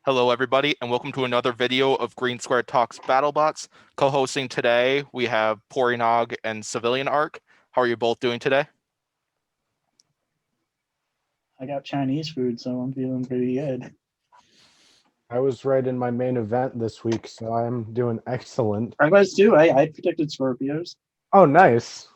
Hello, everybody, and welcome to another video of Green Square Talks Battlebots. Co-hosting today, we have Pory Nog and Civilian Arc. How are you both doing today? I got Chinese food, so I'm feeling pretty good. I was right in my main event this week, so I'm doing excellent. I was too. I predicted Scorpios. Oh, nice.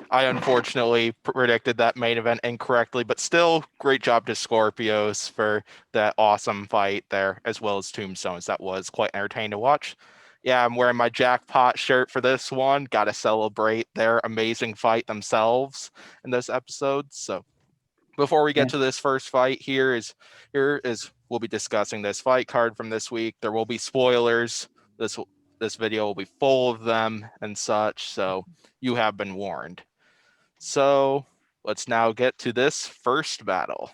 I unfortunately predicted that main event incorrectly, but still, great job to Scorpios for that awesome fight there, as well as Tombstones. That was quite entertaining to watch. Yeah, I'm wearing my jackpot shirt for this one. Got to celebrate their amazing fight themselves in this episode. So before we get Yeah. to this first fight, here is we'll be discussing this fight card from this week. There will be spoilers. This video will be full of them and such, so you have been warned. So let's now get to this first battle.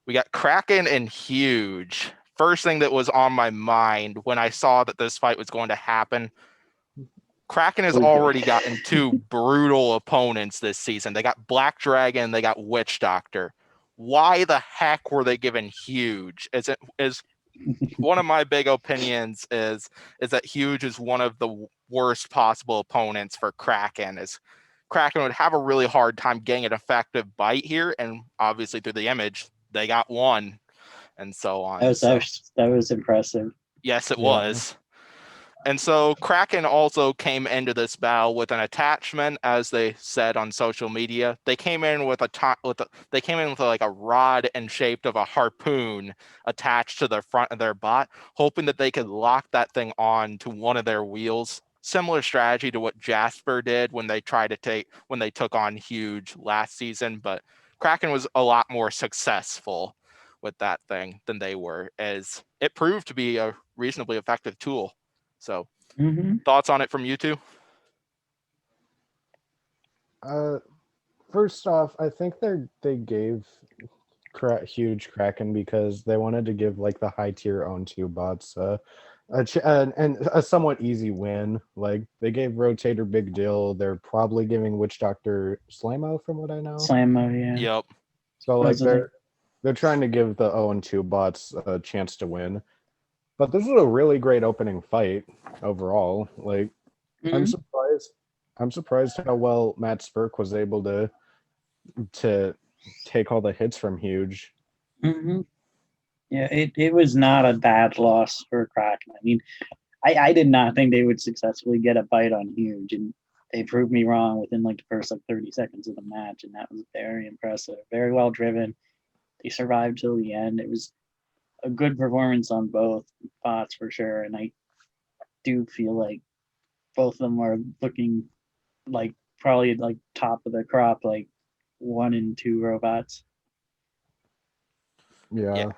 We got Kraken and Huge. First thing that was on my mind when I saw that this fight was going to happen, Kraken has already gotten two brutal opponents this season. They got Black Dragon, they got Witch Doctor. Why the heck were they given Huge? Is one of my big opinions is that Huge is one of the worst possible opponents for Kraken. Is Kraken would have a really hard time getting an effective bite here, and obviously through the image, they got one, and so on. That was impressive. Yes, it Yeah. was. And so Kraken also came into this battle with an attachment, as they said on social media. They came in with like a rod and shaped of a harpoon attached to the front of their bot, hoping that they could lock that thing on to one of their wheels. Similar strategy to what Jasper did when they took on Huge last season, but Kraken was a lot more successful with that thing than they were, as it proved to be a reasonably effective tool. So, thoughts on it from you two? Uh, First off, I think they gave Huge Kraken because they wanted to give like the high tier own two bots and a somewhat easy win. Like they gave Rotator Big Deal. They're probably giving Witch Doctor Slamo, from what I know. Slamo, yeah. Yep. So like Supposedly. they're trying to give the 0-2 bots a chance to win. But this was a really great opening fight overall. Like I'm Mhm. surprised. I'm surprised how well Matt Spurk was able to take all the hits from Huge. Mhm. Yeah, it was not a bad loss for Kraken. I mean, I did not think they would successfully get a bite on Huge, and they proved me wrong within like the first 30 seconds of the match, and that was very impressive. Very well driven. They survived till the end. It was a good performance on both bots for sure, and I do feel like both of them are looking like probably like top of the crop, like 1 and 2 robots. Yeah, Yeah,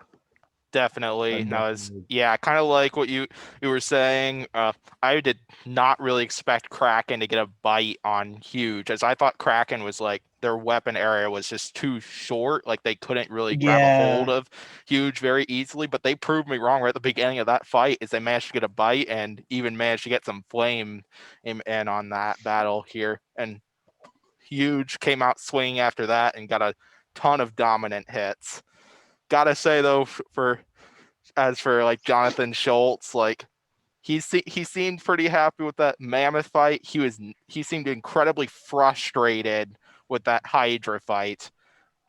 definitely. No, it's definitely. yeah, kind of like what you were saying. I did not really expect Kraken to get a bite on Huge, as I thought Kraken was like their weapon area was just too short, like they couldn't really grab a hold Yeah. of Huge very easily. But they proved me wrong right at the beginning of that fight, as they managed to get a bite and even managed to get some flame in on that battle here. And Huge came out swinging after that and got a ton of dominant hits. Gotta say though, for like Jonathan Schultz, like he seemed pretty happy with that Mammoth fight. He seemed incredibly frustrated with that Hydra fight,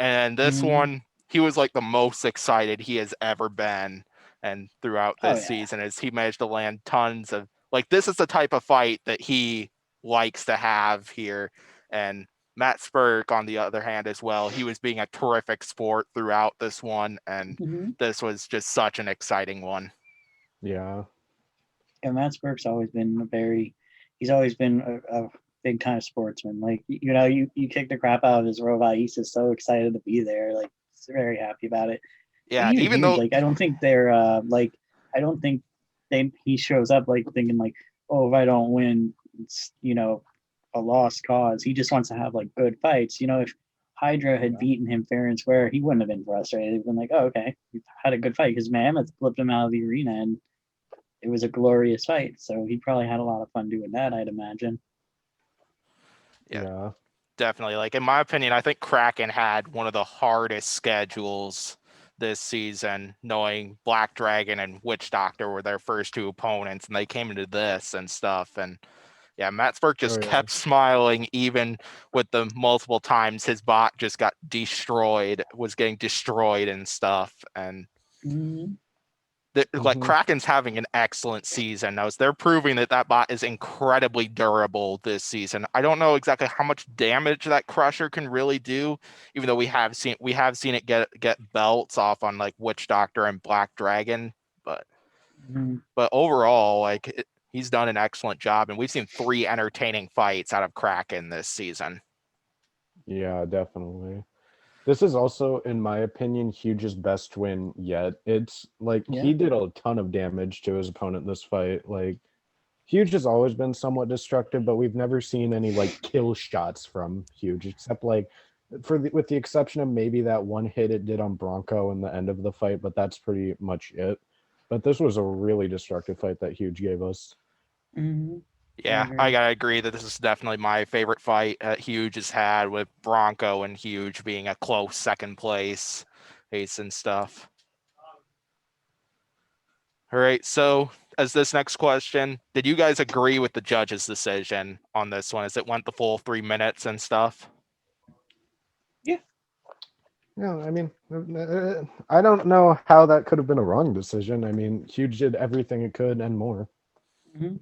and this Mm-hmm. one he was like the most excited he has ever been, and throughout Oh this yeah. season, as he managed to land tons of like this is the type of fight that he likes to have here. And Matt Spurk, on the other hand, as well, he was being a terrific sport throughout this one, and Mm-hmm. this was just such an exciting one. Yeah. And Matt Burke's always been he's always been a big time sportsman. Like you kick the crap out of his robot. He's just so excited to be there. Like he's very happy about it. And Yeah, even even Huge, though like I don't think they're like I don't think he shows up like thinking like, oh, if I don't win, it's a lost cause. He just wants to have like good fights. If Hydra had beaten him fair and square, he wouldn't have been frustrated. He'd been like, oh, okay, we had a good fight because Mammoth flipped him out of the arena and it was a glorious fight. So he probably had a lot of fun doing that, I'd imagine. yeah, Yeah. definitely. Like in my opinion, I think Kraken had one of the hardest schedules this season, knowing Black Dragon and Witch Doctor were their first two opponents, and they came into this and stuff. And yeah, Matt Spurk just kept smiling, even with the multiple times his bot just got destroyed, was getting destroyed and stuff. And like Kraken's having an excellent season. Now, they're proving that bot is incredibly durable this season. I don't know exactly how much damage that Crusher can really do, even though we have seen it get belts off on like Witch Doctor and Black Dragon, but overall, like he's done an excellent job, and we've seen 3 entertaining fights out of Kraken this season. Yeah, definitely. This is also, in my opinion, Huge's best win yet. It's like he did a ton of damage to his opponent this fight. Like Huge has always been somewhat destructive, but we've never seen any like kill shots from Huge, except like with the exception of maybe that one hit it did on Bronco in the end of the fight, but that's pretty much it. But this was a really destructive fight that Huge gave us. Yeah, I gotta agree that this is definitely my favorite fight Huge has had, with Bronco and Huge being a close second place ace and stuff. All right, so as this next question, did you guys agree with the judge's decision on this one as it went the full 3 minutes and stuff? Yeah, I mean, I don't know how that could have been a wrong decision. I mean, Huge did everything it could and more.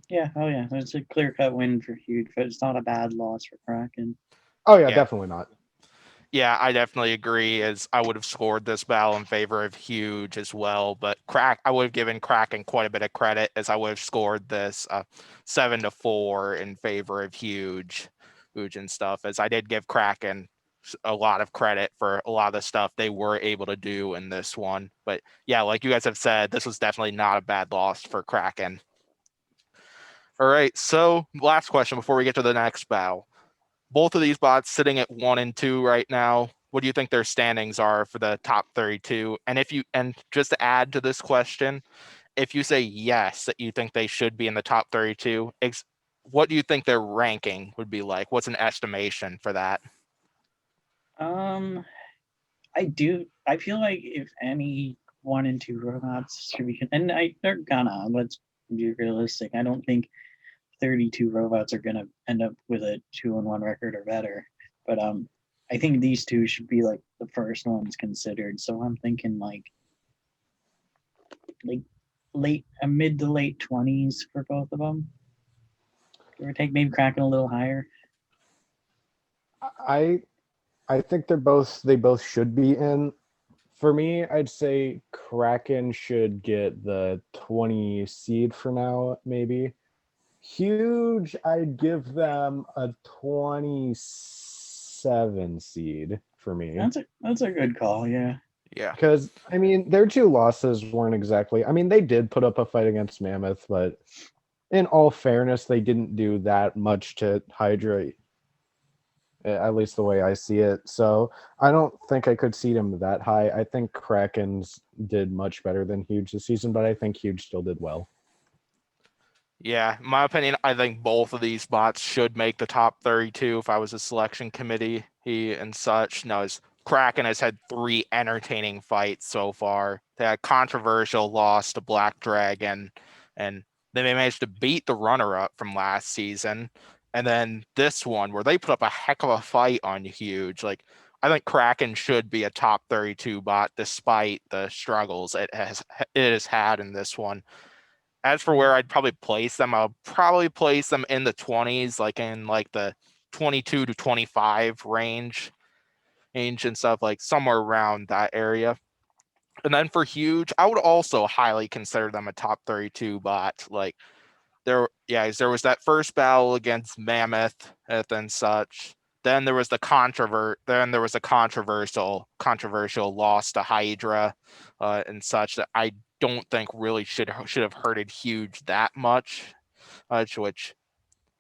Yeah, it's a clear-cut win for Huge, but it's not a bad loss for Kraken. Oh yeah, definitely not. Yeah, I definitely agree, as I would have scored this battle in favor of Huge as well, but I would have given Kraken quite a bit of credit, as I would have scored this 7-4 in favor of Huge and stuff, as I did give Kraken a lot of credit for a lot of the stuff they were able to do in this one. But yeah, like you guys have said, this was definitely not a bad loss for Kraken. All right, so last question before we get to the next battle. Both of these bots sitting at 1 and 2 right now. What do you think their standings are for the top 32? And just to add to this question, if you say yes, that you think they should be in the top 32, what do you think their ranking would be like? What's an estimation for that? I feel like if any 1 and 2 robots should be, and they're gonna, let's be realistic. I don't think 32 robots are gonna end up with a 2-1 record or better. But I think these two should be like the first ones considered. So I'm thinking like mid to late 20s for both of them. Give or take, maybe Kraken a little higher. I think they both should be in. For me, I'd say Kraken should get the 20 seed for now, maybe. Huge, I'd give them a 27 seed for me. That's a good call, yeah. Yeah. Because, I mean, their 2 losses weren't exactly... I mean, they did put up a fight against Mammoth, but in all fairness, they didn't do that much to Hydra, at least the way I see it. So I don't think I could seed him that high. I think Kraken's did much better than Huge this season, but I think Huge still did well. Yeah, in my opinion, I think both of these bots should make the top 32 if I was a selection committee and such. No, Kraken has had 3 entertaining fights so far. They had a controversial loss to Black Dragon, and they managed to beat the runner-up from last season. And then this one, where they put up a heck of a fight on Huge. Like, I think Kraken should be a top 32 bot despite the struggles it has had in this one. As for where I'd probably place them, I'll probably place them in the 20s, like in like the 22 to 25 range and stuff, like somewhere around that area. And then for Huge, I would also highly consider them a top 32 bot. Like there was that first battle against Mammoth and such. Then there was the controversial loss to Hydra and such that I don't think really should have hurted Huge that much. Which,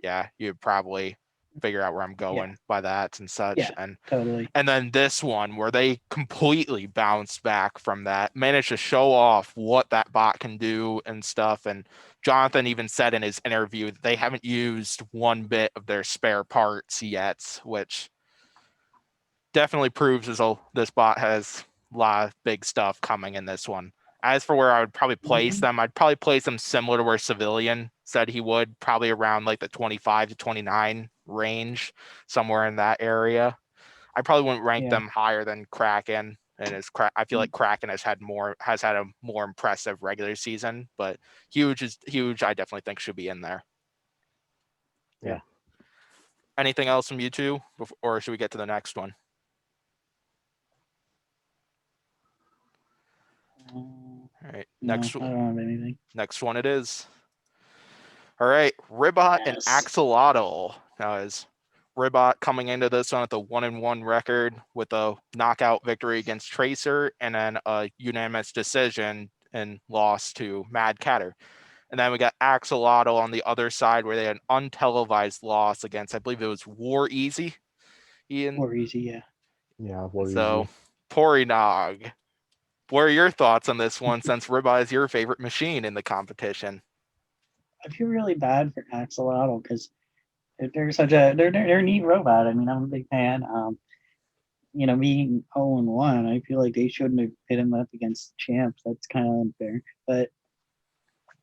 yeah, you'd probably figure out where I'm going by that and such. Yeah, and totally. And then this one, where they completely bounced back from that, managed to show off what that bot can do and stuff. And Jonathan even said in his interview that they haven't used one bit of their spare parts yet, which definitely proves this bot has lot of big stuff coming in this one. As for where I would probably place them, I'd probably place them similar to where Civilian said he would, probably around like the 25 to 29 range, somewhere in that area. I probably wouldn't rank them higher than Kraken. And I feel like Kraken has had a more impressive regular season, but Huge. I definitely think should be in there. Yeah. Anything else from you two, or should we get to the next one? All right, next. No, I don't have anything. Next one it is. All right, Ribot and Axolotl. Now is Ribot coming into this one with a 1-1 record with a knockout victory against Tracer and then a unanimous decision and loss to Mad Catter. And then we got Axolotl on the other side where they had an untelevised loss against, I believe it was War Easy. Ian. War Easy, yeah. Yeah, War So, Easy. Pory Nog. What are your thoughts on this one since Ribot is your favorite machine in the competition? I feel really bad for Axolotl because they're such a they're a neat robot. I mean, I'm a big fan. Being 0-1, I feel like they shouldn't have pit him up against champs. That's kind of unfair. But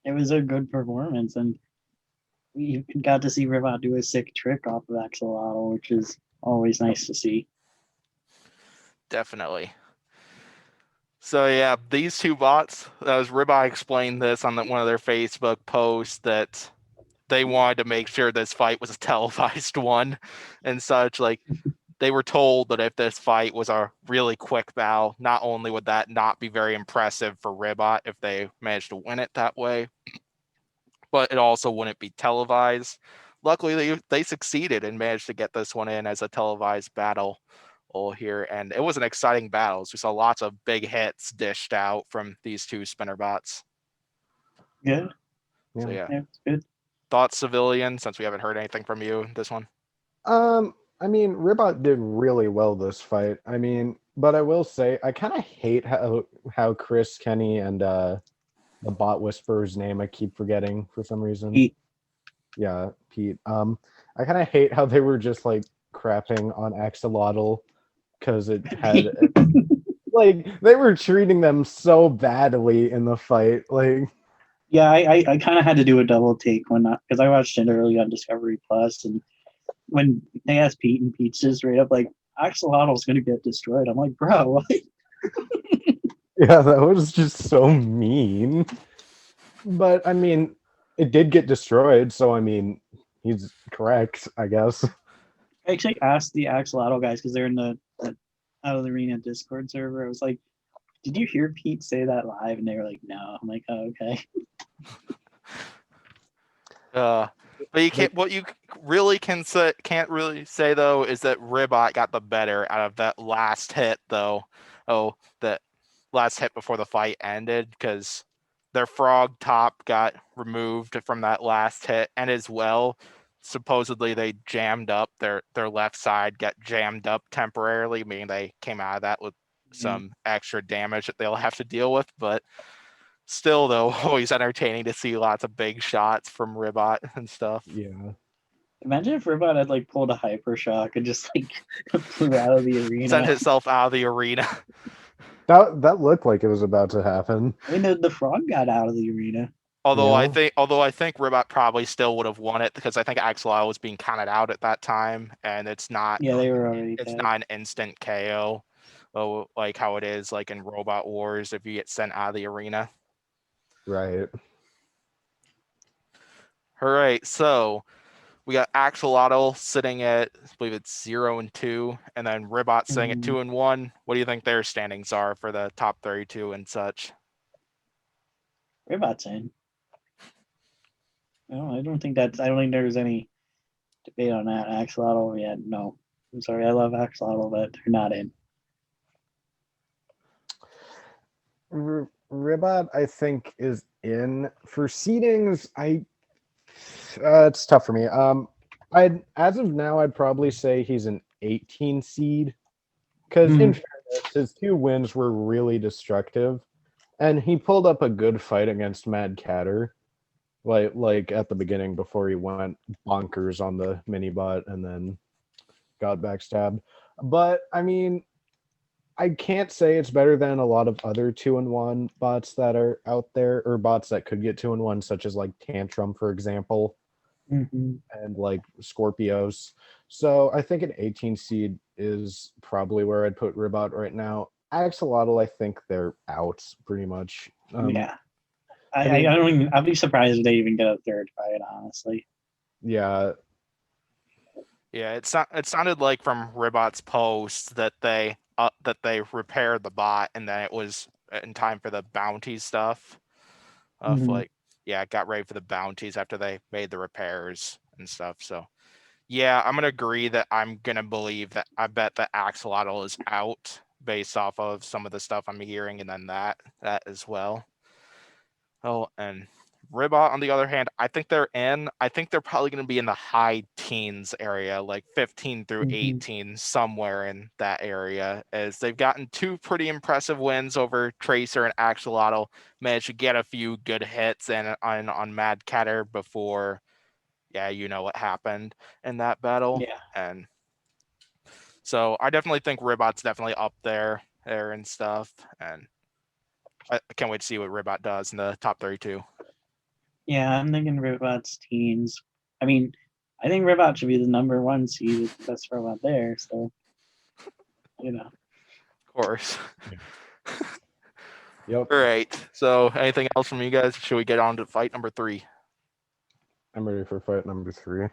it was a good performance, and we got to see Ribot do a sick trick off of Axolotl, which is always nice to see. Definitely. So yeah, these two bots, as Ribot explained this on one of their Facebook posts, that they wanted to make sure this fight was a televised one and such. Like, they were told that if this fight was a really quick battle, not only would that not be very impressive for Ribot if they managed to win it that way, but it also wouldn't be televised. Luckily, they succeeded and managed to get this one in as a televised battle here, and it was an exciting battle. So we saw lots of big hits dished out from these two spinner bots. Good. So yeah, it's good. Thoughts, Civilian, since we haven't heard anything from you this one? I mean, Ribot did really well this fight. I mean, but I will say I kind of hate how Chris, Kenny, and the bot whisperer's name I keep forgetting for some reason. Pete. Yeah, Pete. I kind of hate how they were just like crapping on Axolotl because it had like they were treating them so badly in the fight. Like, yeah, I kind of had to do a double take because I watched it early on Discovery Plus, and when they asked Pete, and Pete's just straight up like, Axolotl's gonna get destroyed. I'm like, bro, what? Yeah, that was just so mean. But I mean, it did get destroyed, so I mean, he's correct, I guess. I actually asked the Axolotl guys because they're in the Out of the Arena Discord server. I was like, did you hear Pete say that live? And they were like, no. I'm like, oh, okay. But you can't. What you really can't really say though is that Ribot got the better out of that last hit though. Oh, that last hit before the fight ended, because their frog top got removed from that last hit, and as well, supposedly they jammed up their left side, got jammed up temporarily, meaning they came out of that with some extra damage that they'll have to deal with. But still, though, always entertaining to see lots of big shots from Ribot and stuff. Yeah. Imagine if Ribot had like pulled a hypershock and just like flew out of the arena. Sent himself out of the arena. That looked like it was about to happen. I mean, the frog got out of the arena. Although I think Ribot probably still would have won it, because I think Axolotl was being counted out at that time, and it's not. Yeah, they were already. It's dead. not an instant KO, like how it is like in Robot Wars if you get sent out of the arena. Right. All right, so we got Axolotl sitting at, I believe it's 0-2, and then Ribot sitting at 2-1. What do you think their standings are for the top 32 and such? Ribot's in. No, I don't think there's any debate on that. Axolotl, yeah, no. I'm sorry, I love Axolotl, but they're not in. Ribot, I think, is in. For seedings, it's tough for me. As of now, I'd probably say he's an 18 seed, because in fairness, his 2 wins were really destructive, and he pulled up a good fight against Mad Catter, like at the beginning before he went bonkers on the mini bot and then got backstabbed. But I mean, I can't say it's better than a lot of other 2-in-1 bots that are out there, or bots that could get 2-in-1, such as like Tantrum, for example, Mm-hmm. and like Scorpios. So I think an 18 seed is probably where I'd put Ribot right now. Axolotl, I think they're out pretty much. Yeah. I I mean, don't even, I'd be surprised if they even get a third fight, honestly. yeah, Yeah, it sounded like from Ribot's post that they repaired the bot and then it was in time for the bounty stuff. Of Mhm. like, yeah, it got ready for the bounties after they made the repairs and stuff. So yeah, I'm gonna agree that I'm gonna believe that I bet that Axolotl is out based off of some of the stuff I'm hearing, and then that as well. Oh, and Ribot, on the other hand, I think they're in. I think they're probably going to be in the high teens area, like 15 through Mhm. 18, somewhere in that area, as they've gotten two pretty impressive wins over Tracer and Axolotl, managed to get a few good hits and on Mad Catter before, yeah, you know what happened in that battle. Yeah. And so I definitely think Ribot's definitely up there and stuff. And I can't wait to see what Ribot does in the top 32. Yeah, I'm thinking Ribot's teens. I mean, I think Ribot should be the number 1 seed. It's the best robot there, so you know. Of course. yep. All right. So anything else from you guys? Should we get on to fight number 3? I'm ready for fight number 3.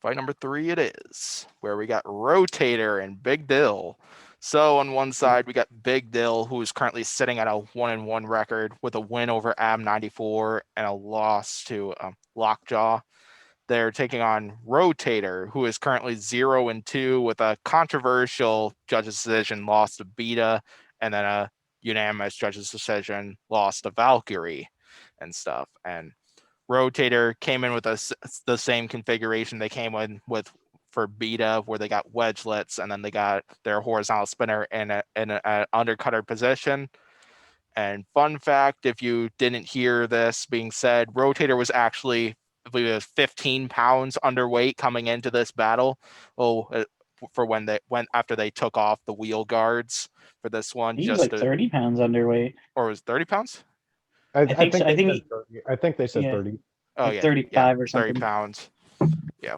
Fight number 3 it is, where we got Rotator and Big Dill. So on one side, we got Big Dill, who is currently sitting at a 1-1 record with a win over AB94 and a loss to Lockjaw. They're taking on Rotator, who is currently 0-2 with a controversial judge's decision loss to Beta, and then a unanimous judge's decision loss to Valkyrie and stuff. And Rotator came in with the same configuration they came in with for Beta, where they got wedgelets and then they got their horizontal spinner in an undercutter position. And fun fact, if you didn't hear this being said, Rotator was actually, I believe it was 15 pounds underweight coming into this battle. For when after they took off the wheel guards for this one, He's like 30 pounds underweight. Or was 30 pounds? I think so. I think they said 30. I think they said yeah, 30. Oh like yeah, 35 or 30 something. pounds. Yeah.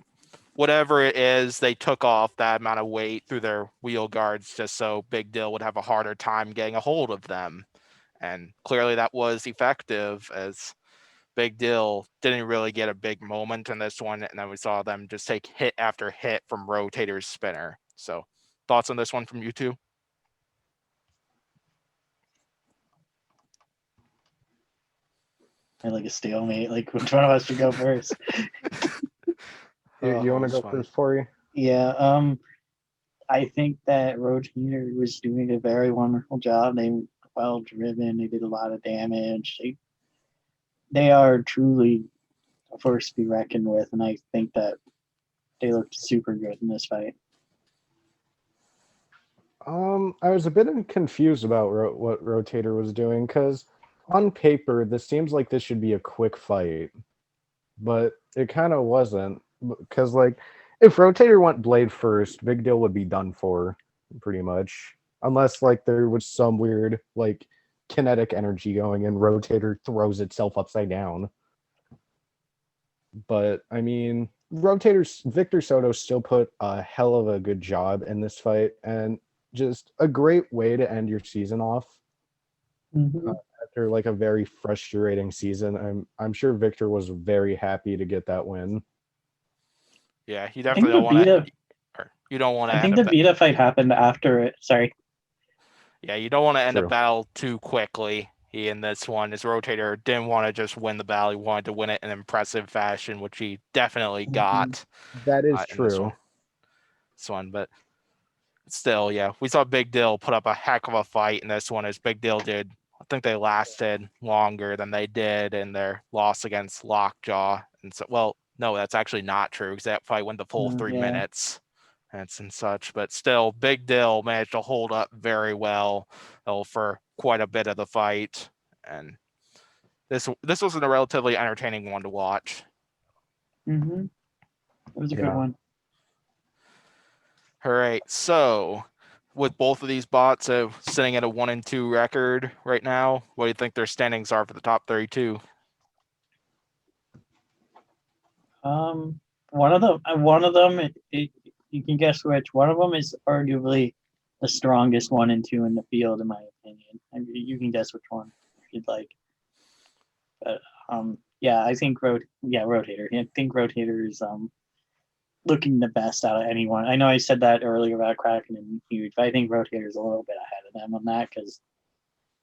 Whatever it is, they took off that amount of weight through their wheel guards just so Big Dill would have a harder time getting a hold of them. And clearly that was effective, as Big Dill didn't really get a big moment in this one. And then we saw them just take hit after hit from Rotator's spinner. So thoughts on this one from you two? I like a stalemate. Like, which one of us should go first? You want to go fun. first, Pory? Yeah. I think that Rotator was doing a very wonderful job. They were well driven. They did a lot of damage. They are truly a force to be reckoned with, and I think that they looked super good in this fight. I was a bit confused about what Rotator was doing, because on paper this seems like this should be a quick fight, but it kind of wasn't. Because like, if Rotator went blade first, Big Deal would be done for, pretty much, unless like there was some weird like kinetic energy going and Rotator throws itself upside down. But I mean, Rotator's Victor Soto still put a hell of a good job in this fight, and just a great way to end your season off Mm-hmm. after like a very frustrating season. I'm sure Victor was very happy to get that win. Yeah, you definitely don't want to. You don't want to. I think the Beta fight happened after it. Sorry. Yeah, you don't want to end a True. battle too quickly. He in this one, his Rotator didn't want to just win the battle. He wanted to win it in impressive fashion, which he definitely got. That is In this true. one, but still, yeah, we saw Big Dill put up a heck of a fight in this one. As Big Dill did, I think they lasted longer than they did in their loss against Lockjaw. And so, well, no, that's actually not true, because that fight went the full 3 Yeah. minutes and such. But still, Big Dill managed to hold up very well for quite a bit of the fight. And this was a relatively entertaining one to watch. Mm-hmm. It was a good one. All right, so with both of these bots sitting at a 1-2 record right now, what do you think their standings are for the top 32? One of them, you can guess which. One of them is arguably the strongest 1 and 2 in the field, in my opinion. I mean, you can guess which one if you'd like. But yeah, I think Rotator. I think Rotator is looking the best out of anyone. I know I said that earlier about Kraken and Huge, but I think Rotator is a little bit ahead of them on that because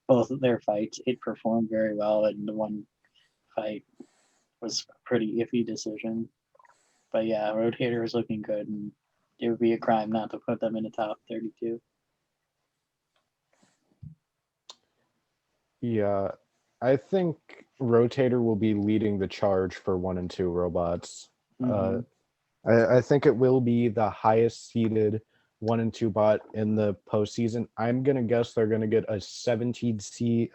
both of their fights, it performed very well, and the one fight was a pretty iffy decision. But yeah, Rotator is looking good, and it would be a crime not to put them in the top 32. Yeah, I think Rotator will be leading the charge for 1 and 2 robots. Mhm. I think it will be the highest seeded 1 and 2 bot in the postseason. I'm gonna guess they're gonna get a 17 seed,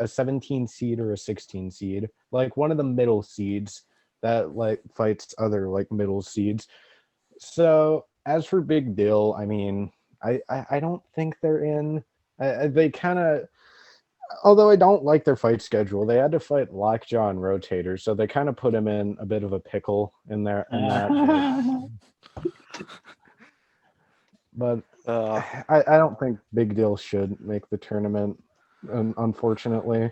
or a 16 seed, like one of the middle seeds that like fights other like middle seeds. So as for Big Deal, I mean, I don't think they're in. They kind of, although I don't like their fight schedule, they had to fight Lockjaw and Rotator, so they kind of put him in a bit of a pickle in there in that. But I don't think Big Deal should make the tournament, unfortunately.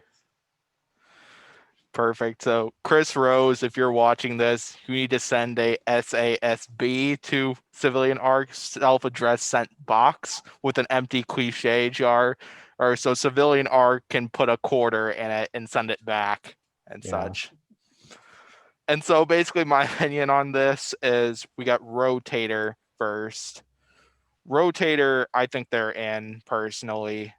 Perfect. So, Chris Rose, if you're watching this, you need to send a SASB to Civilian Arc self-addressed sent box with an empty cliche jar, or so Civilian Arc can put a quarter in it and send it back and such. And so, basically, my opinion on this is we got Rotator first. Rotator, I think they're in personally.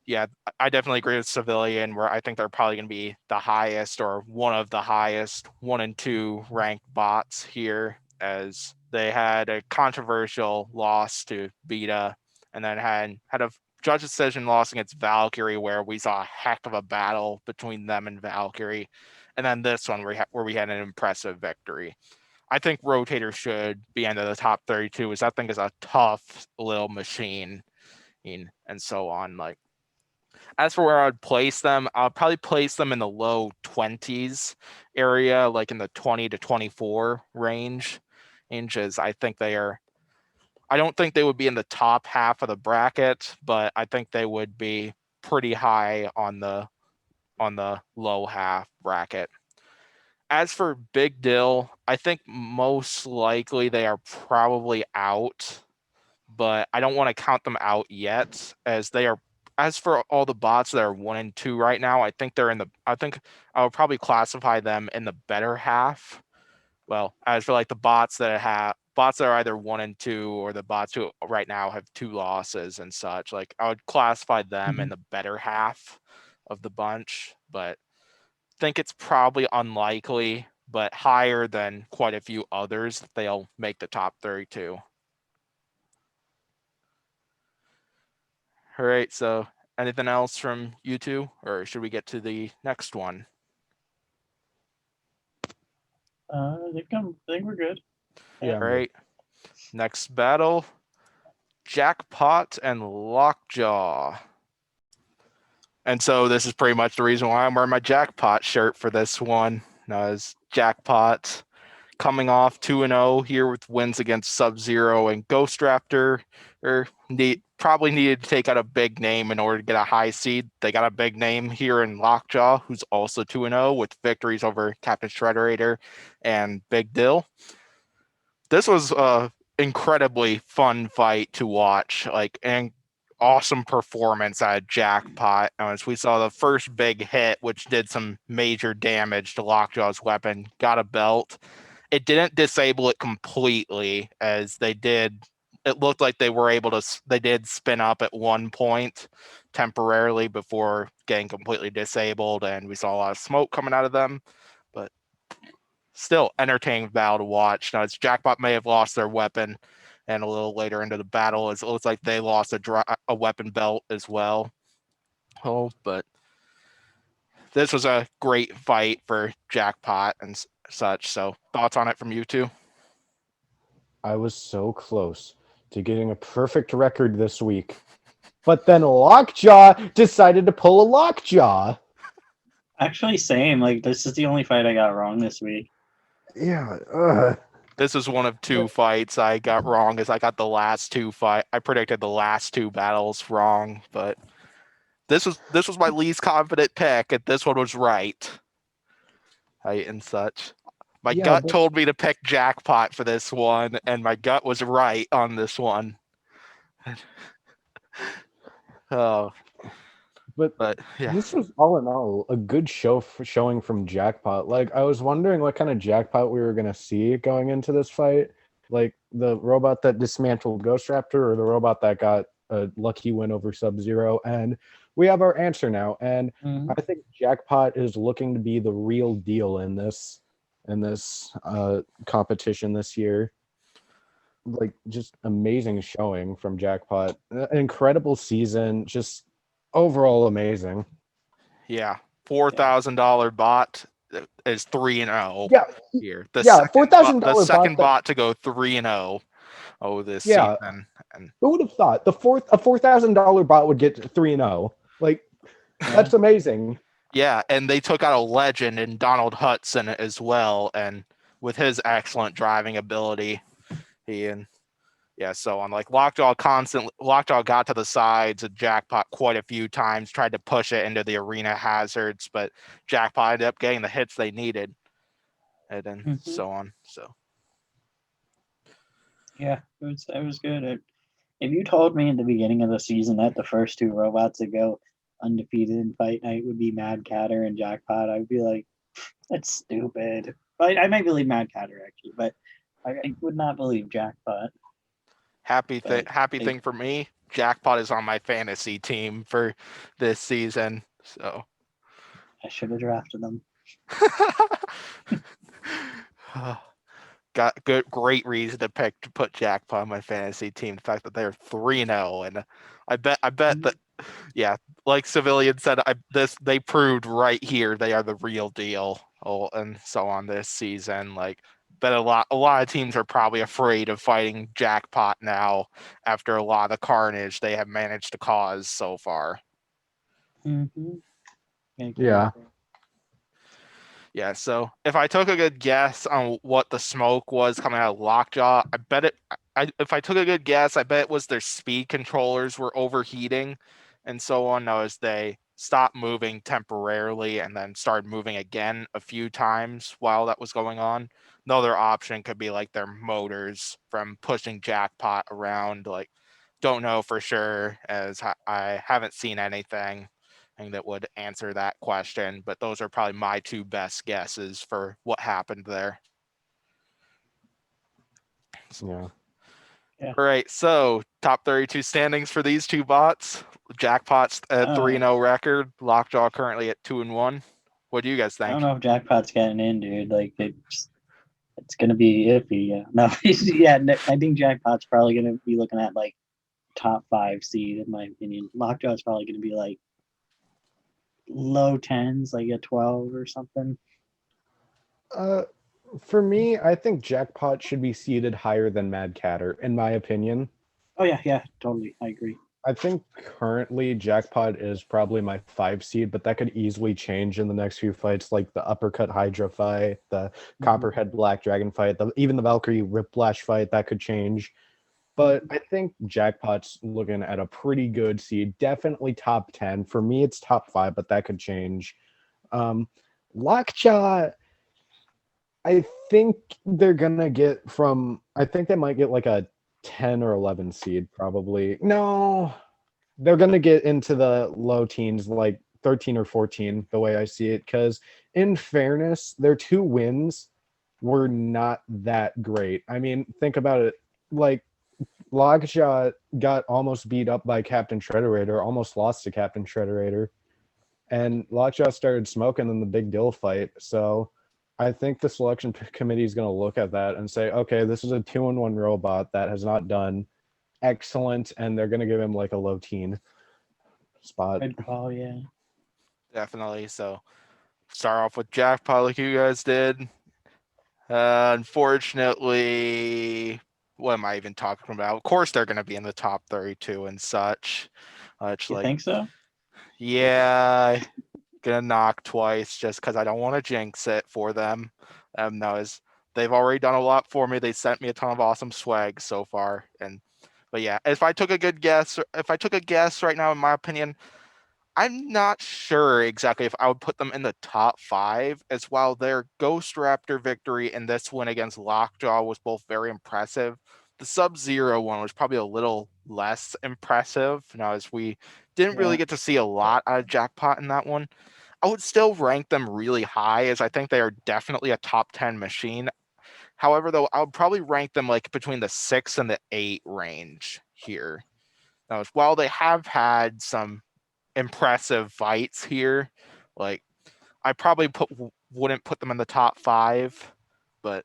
Yeah, I definitely agree with Civilian, where I think they're probably going to be the highest or one of the highest 1 and 2 ranked bots here, as they had a controversial loss to Beta, and then had a judge decision loss against Valkyrie, where we saw a heck of a battle between them and Valkyrie, and then this one where we had an impressive victory. I think Rotator should be into the top 32, which I think is a tough little machine, and so on. Like, as for where I'd place them, I'll probably place them in the low 20s area, like in the 20 to 24 range. Inches. I think they are. I don't think they would be in the top half of the bracket, but I think they would be pretty high on the low half bracket. As for Big Dill, I think most likely they are probably out, but I don't want to count them out yet, as they are. As for all the bots that are 1 and 2 right now, I think I think I would probably classify them in the better half. Well, as for like the bots that are either 1 and 2, or the bots who right now have 2 losses and such, like I would classify them in the better half of the bunch, but think it's probably unlikely, but higher than quite a few others that they'll make the top 32. All right, so anything else from you two, or should we get to the next one? I think we're good. Yeah. All right, next battle, Jackpot and Lockjaw. And so this is pretty much the reason why I'm wearing my Jackpot shirt for this one. Now, as Jackpot coming off 2-0 here with wins against Sub-Zero and Ghost Raptor, probably needed to take out a big name in order to get a high seed. They got a big name here in Lockjaw, who's also 2-0 with victories over Captain Shredderator and Big Dill. This was a incredibly fun fight to watch, like, and awesome performance out of Jackpot. As we saw the first big hit, which did some major damage to Lockjaw's weapon, got a belt. It didn't disable it completely, as they did. It looked like they did spin up at one point temporarily before getting completely disabled, and we saw a lot of smoke coming out of them. But still entertaining battle to watch. Now, as Jackpot may have lost their weapon, and a little later into the battle, it looks like they lost a weapon belt as well. Oh, but this was a great fight for Jackpot and such. So, thoughts on it from you two? I was so close to getting a perfect record this week. But then Lockjaw decided to pull a Lockjaw. Actually, same. Like, this is the only fight I got wrong this week. Yeah. This is one of two fights I got wrong. Is I got the last two fight. I predicted the last two battles wrong, but this was my least confident pick, and this one was right. And such. My Yeah, gut but- told me to pick Jackpot for this one, and my gut was right on this one. Oh, But yeah. this was all in all a good showing from Jackpot. Like, I was wondering what kind of Jackpot we were gonna see going into this fight. Like the robot that dismantled Ghost Raptor or the robot that got a lucky win over Sub-Zero. And we have our answer now. And I think Jackpot is looking to be the real deal in this competition this year. Like, just amazing showing from Jackpot. Incredible season, just overall amazing. Yeah. $4,000 bot is 3-0 Yeah, here. The yeah, second $4,000 the second bot. bot to go 3-0 this Yeah. season. And Who would have thought a $4,000 bot would get 3-0? Like, that's amazing. yeah, and they took out a legend in Donald Hudson as well, and with his excellent driving ability, so on. Like Lockjaw got to the sides of Jackpot quite a few times, tried to push it into the arena hazards, but Jackpot ended up getting the hits they needed, and then so on. So yeah, it was good. If you told me in the beginning of the season that the first two robots that go undefeated in fight night would be Mad Catter and Jackpot, I'd be like, that's stupid. I might believe Mad Catter actually, but I would not believe Jackpot. happy thing for me, Jackpot is on my fantasy team for this season. So I should have drafted them. Got great reason to put Jackpot on my fantasy team. The fact that they're 3-0, and I bet that, yeah, like Civilian said, they proved right here they are the real deal. And so on this season, like, bet a lot of teams are probably afraid of fighting Jackpot now after a lot of the carnage they have managed to cause so far. Yeah. Yeah, so if I took a good guess on what the smoke was coming out of Lockjaw, if I took a good guess, I bet it was their speed controllers were overheating and so on. Now, as they stopped moving temporarily and then started moving again a few times while that was going on. Another option could be like their motors from pushing Jackpot around. Like, don't know for sure, as I haven't seen anything that would answer that question, but those are probably my two best guesses for what happened there. Yeah. All right, so top 32 standings for these two bots. Jackpot's at 3-0 record. Lockjaw currently at 2-1. What do you guys think? I don't know if Jackpot's getting in, dude. Like, it's gonna be iffy. Yeah, no, yeah. I think Jackpot's probably gonna be looking at like top 5 seed in my opinion. Lockjaw's probably gonna be like low 10s, like a 12 or something. For me, I think Jackpot should be seated higher than Mad Catter, in my opinion. Oh yeah, totally. I agree. I think currently Jackpot is probably my 5 seed, but that could easily change in the next few fights, like the Uppercut Hydra fight, the Copperhead Black Dragon fight, even the Valkyrie Whiplash fight, that could change. But I think Jackpot's looking at a pretty good seed, definitely top 10. For me, it's top 5, but that could change. Lockjaw, I think they're gonna get I think they might get like a 10 or 11 seed, probably. No, they're gonna get into the low teens, like 13 or 14, the way I see it. Because in fairness, their 2 wins were not that great. I mean, think about it. Like, Lockjaw got almost beat up by Captain Shredderator, almost lost to Captain Shredderator, and Lockjaw started smoking in the big deal fight. So I think the selection committee is going to look at that and say, okay, this is a 2-in-1 robot that has not done excellent, and they're going to give him like a low teen spot. Good call, yeah. Definitely. So start off with Jackpot like you guys did. Unfortunately, what am I even talking about? Of course, they're going to be in the top 32 and such. It's You like, think so? yeah, gonna knock twice just because I don't want to jinx it for them. No, they've already done a lot for me. They sent me a ton of awesome swag so far, but yeah, if I took a guess right now, in my opinion, I'm not sure exactly if I would put them in the top 5, as while their Ghost Raptor victory and this win against Lockjaw was both very impressive. The Sub-Zero one was probably a little less impressive. Now, as we didn't really Yeah. get to see a lot out of Jackpot in that one, I would still rank them really high, as I think they are definitely a top 10 machine. However, though, I would probably rank them like between the 6 and the 8 range here. Now, while they have had some impressive fights here, like I probably wouldn't put them in the top 5, but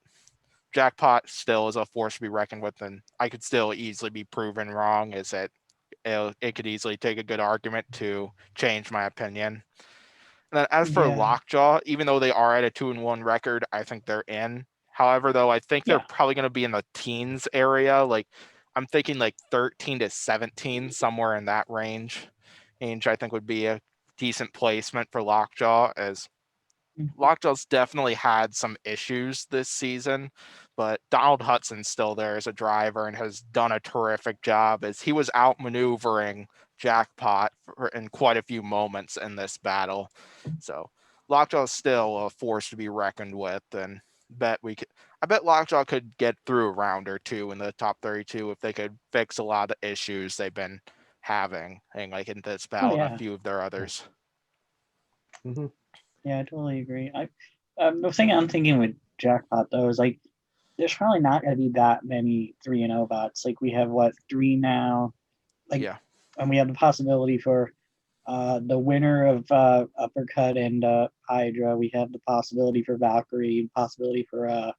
Jackpot still is a force to be reckoned with, and I could still easily be proven wrong. Is that it could easily take a good argument to change my opinion. And then as for Yeah. Lockjaw, even though they are at a 2-1 record, I think they're in. However, though, I think they're Yeah. probably going to be in the teens area. Like I'm thinking like 13 to 17, somewhere in that range. I think would be a decent placement for Lockjaw, as Lockjaw's definitely had some issues this season, but Donald Hudson's still there as a driver and has done a terrific job, as he was outmaneuvering Jackpot in quite a few moments in this battle. So Lockjaw is still a force to be reckoned with, and I bet Lockjaw could get through a round or two in the top 32 if they could fix a lot of the issues they've been having, and like in this Oh battle and a yeah. few of their others. Hmm. Yeah, I totally agree. The thing I'm thinking with Jackpot though is like there's probably not going to be that many 3-0 bots. Like we have what 3 now, like, Yeah. and we have the possibility for the winner of Uppercut and Hydra. We have the possibility for Valkyrie, possibility for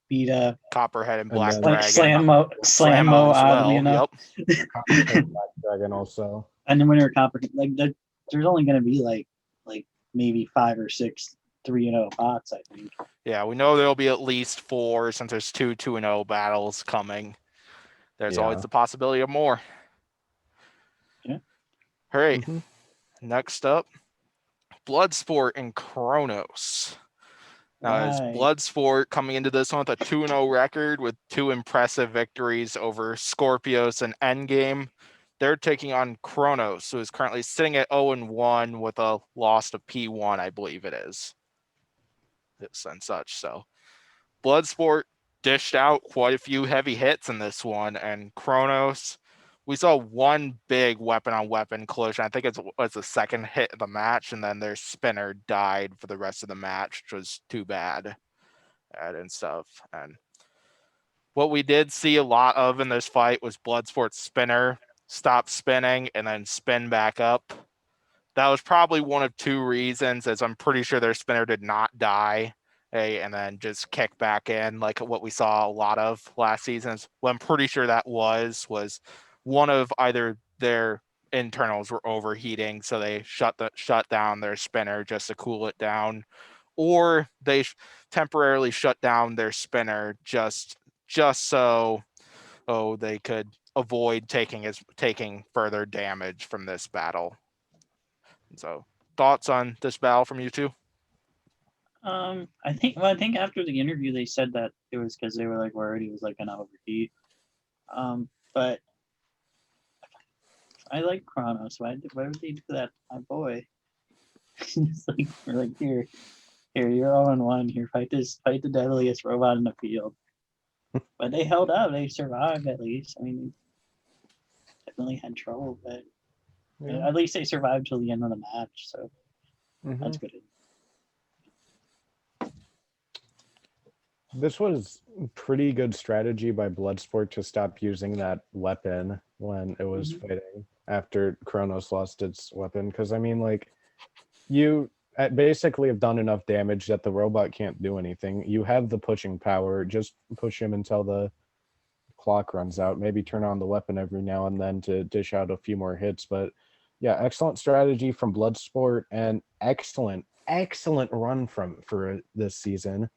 Beta, Copperhead and And Black then like Dragon. Slammo, as oddly well. enough, Yep. Copperhead Black Dragon also. and the winner of Copperhead. Like there's only going to be like maybe 5 or 6 3-0 bots, I think. Yeah, we know there'll be at least 4 since there's 2-0 battles coming. There's always Yeah. the possibility of more. Yeah. All right. Mhm. Next up, Bloodsport and Kronos. Now, as Right. Bloodsport coming into this one with a 2-0 record with 2 impressive victories over Scorpios and Endgame, they're taking on Kronos, who is currently sitting at 0-1 with a loss to P1, I believe it is. And such. So Bloodsport dished out quite a few heavy hits in this one, and Kronos, we saw one big weapon-on-weapon collision. I think it was the second hit of the match, and then their spinner died for the rest of the match, which was too bad and stuff. And what we did see a lot of in this fight was Bloodsport's spinner stop spinning and then spin back up. That was probably one of 2 reasons, as I'm pretty sure their spinner did not die, and then just kick back in like what we saw a lot of last season. What I'm pretty sure that was one of either their internals were overheating, so they shut down their spinner just to cool it down, or they temporarily shut down their spinner just so they could avoid taking further damage from this battle. So, thoughts on this battle from you two? I think after the interview they said that it was because they were like worried he was like gonna overheat. But I like Kronos. Why would they do that to my boy? It's like we're like here, you're all in one. Here, fight the deadliest robot in the field. But they held up. They survived at least. I mean, they definitely had trouble, but Yeah. at least they survived till the end of the match. So that's Mhm. good. This was pretty good strategy by Bloodsport to stop using that weapon when it was fighting after Kronos lost its weapon. Because, I mean, like, you basically have done enough damage that the robot can't do anything. You have the pushing power. Just push him until the clock runs out. Maybe turn on the weapon every now and then to dish out a few more hits. But yeah, excellent strategy from Bloodsport and excellent run for this season.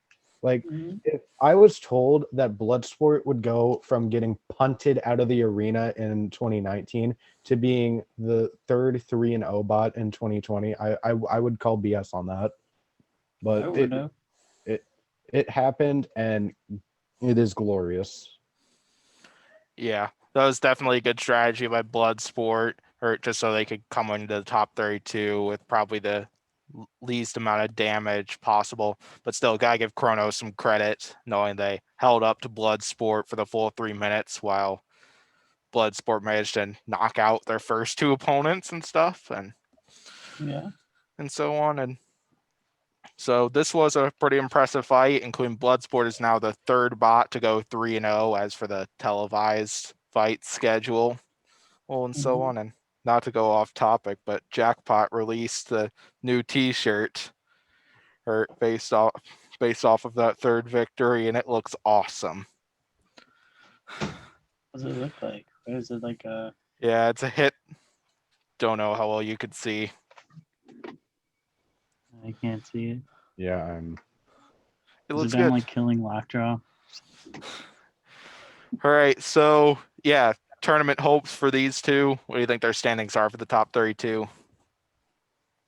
Like, Mhm. if I was told that Bloodsport would go from getting punted out of the arena in 2019 to being the third 3-0 bot in 2020. I would call BS on that, but I would have. it happened, and it is glorious. Yeah, that was definitely a good strategy by Bloodsport, or just so they could come into the top 32 with probably the least amount of damage possible. But still, gotta give Chronos some credit, knowing they held up to Bloodsport for the full 3 minutes while Bloodsport managed to knock out their first two opponents and stuff, Yeah. and so on. And so this was a pretty impressive fight, including Bloodsport is now the third bot to go 3-0 as for the televised fight schedule. Well, and so on. And not to go off topic, but Jackpot released the new T-shirt, or based off of that third victory, and it looks awesome. What does it look like? What is it like a? Yeah, it's a hit. Don't know how well you could see. I can't see it. Yeah, It Is looks it them good. like killing Lockjaw? All right, so yeah, tournament hopes for these two. What do you think their standings are for the top 32?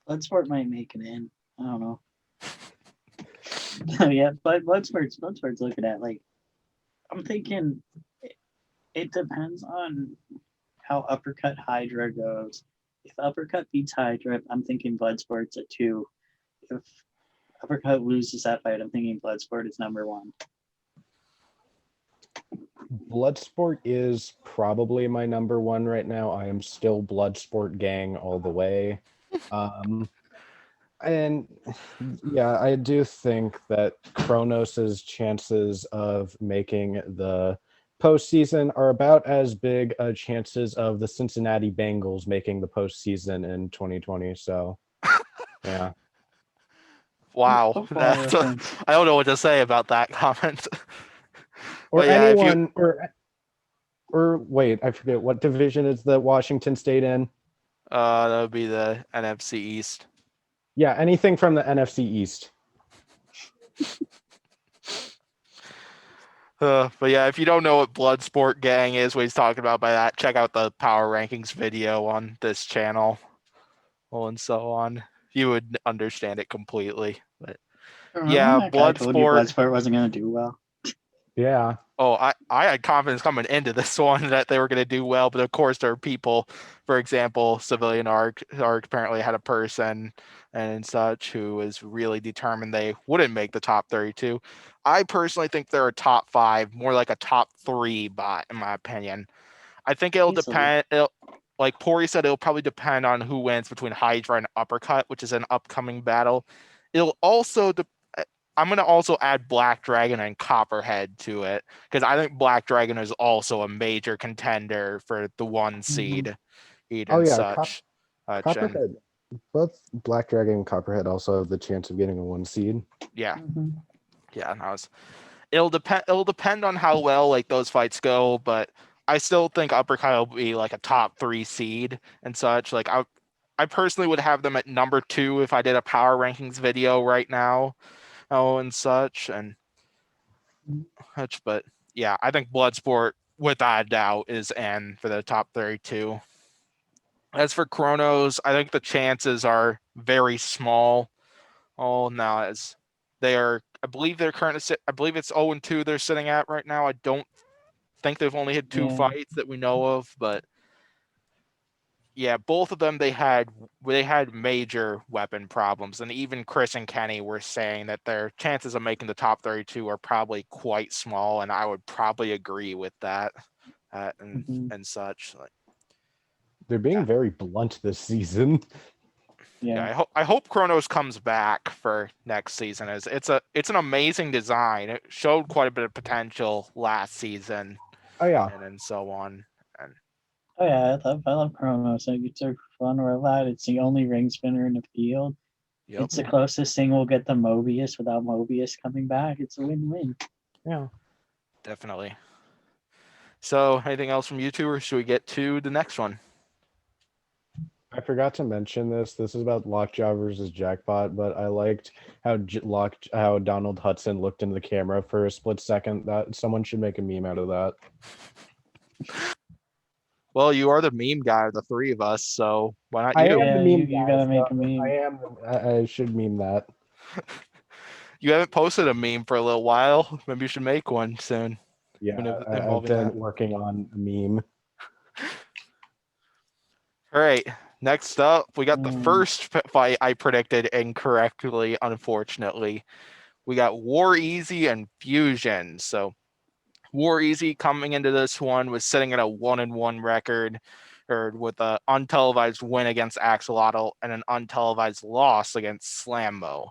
Bloodsport might make it in. I don't know. Yeah, but Bloodsport's looking at like. I'm thinking it depends on how Uppercut Hydra goes. If Uppercut beats Hydra, I'm thinking Bloodsport's at 2. If Uppercut loses that fight, I'm thinking Bloodsport is number 1. Bloodsport is probably my number one right now. I am still Bloodsport gang all the way. And yeah, I do think that Kronos's chances of making the postseason are about as big chances of the Cincinnati Bengals making the postseason in 2020. So, yeah. Wow, Football that's reference. I don't know what to say about that comment. Or But yeah, if you anyone, or wait, I forget what division is the Washington State in? that would be the NFC East. Yeah, anything from the NFC East. But yeah, if you don't know what Bloodsport Gang is, what he's talking about by that, check out the power rankings video on this channel. Well, and so on. You would understand it completely. But Remember yeah, when that guy told you Bloodsport. Bloodsport wasn't going to do well? Yeah. Oh, I had confidence coming into this one that they were going to do well, but of course there are people, for example, Civilian Arc apparently had a person and such who was really determined they wouldn't make the top 32. I personally think they're a top 5, more like a top 3 bot in my opinion. I think it'll Easily. depend. Like Pory said, it'll probably depend on who wins between Hydra and Uppercut, which is an upcoming battle. It'll also I'm going to also add Black Dragon and Copperhead to it because I think Black Dragon is also a major contender for the 1 seed. Oh And yeah, such. Copperhead. Both Black Dragon and Copperhead also have the chance of getting a 1 seed. Yeah, Mhm. yeah. It'll depend on how well like those fights go, but I still think Uppercut will be like a top 3 seed and such. Like I personally would have them at number 2 if I did a power rankings video right now. Oh, and such and such. But yeah, I think Bloodsport, without a doubt, is N for the top 32. As for Chronos, I think the chances are very small. Oh, now as they are, I believe they're currently, I believe it's 0-2 they're sitting at right now. I don't think they've only had 2 Yeah. fights that we know of, but yeah, both of them they had major weapon problems, and even Chris and Kenny were saying that their chances of making the top 32 are probably quite small, and I would probably agree with that, and such. Like, They're being yeah. very blunt this season. Yeah. I hope Kronos comes back for next season. It's an amazing design. It showed quite a bit of potential last season, Oh yeah. and so on. And Oh yeah, I love Chronos. Like, it's a fun robot. It's the only ring spinner in the field. yep, It's the closest thing we'll get to Mobius without Mobius coming back. It's a win-win. Yeah. definitely. So, anything else from you two, or should we get to the next one? I forgot to mention this. This is about Lockjaw versus Jackpot, but I liked how how Donald Hudson looked into the camera for a split second. That someone should make a meme out of that. Well, you are the meme guy of the three of us, so why not I you? am Yeah, the you, meme you guy, gotta so make a meme. I should meme that. You haven't posted a meme for a little while. Maybe you should make one soon. Yeah, I've Involving been that. working on a meme. All right. Next up, we got the Mm, first fight I predicted incorrectly, unfortunately. We got War Easy and Fusion. So War Easy coming into this one was sitting at a 1-1 record, or with an untelevised win against Axolotl and an untelevised loss against Slammo.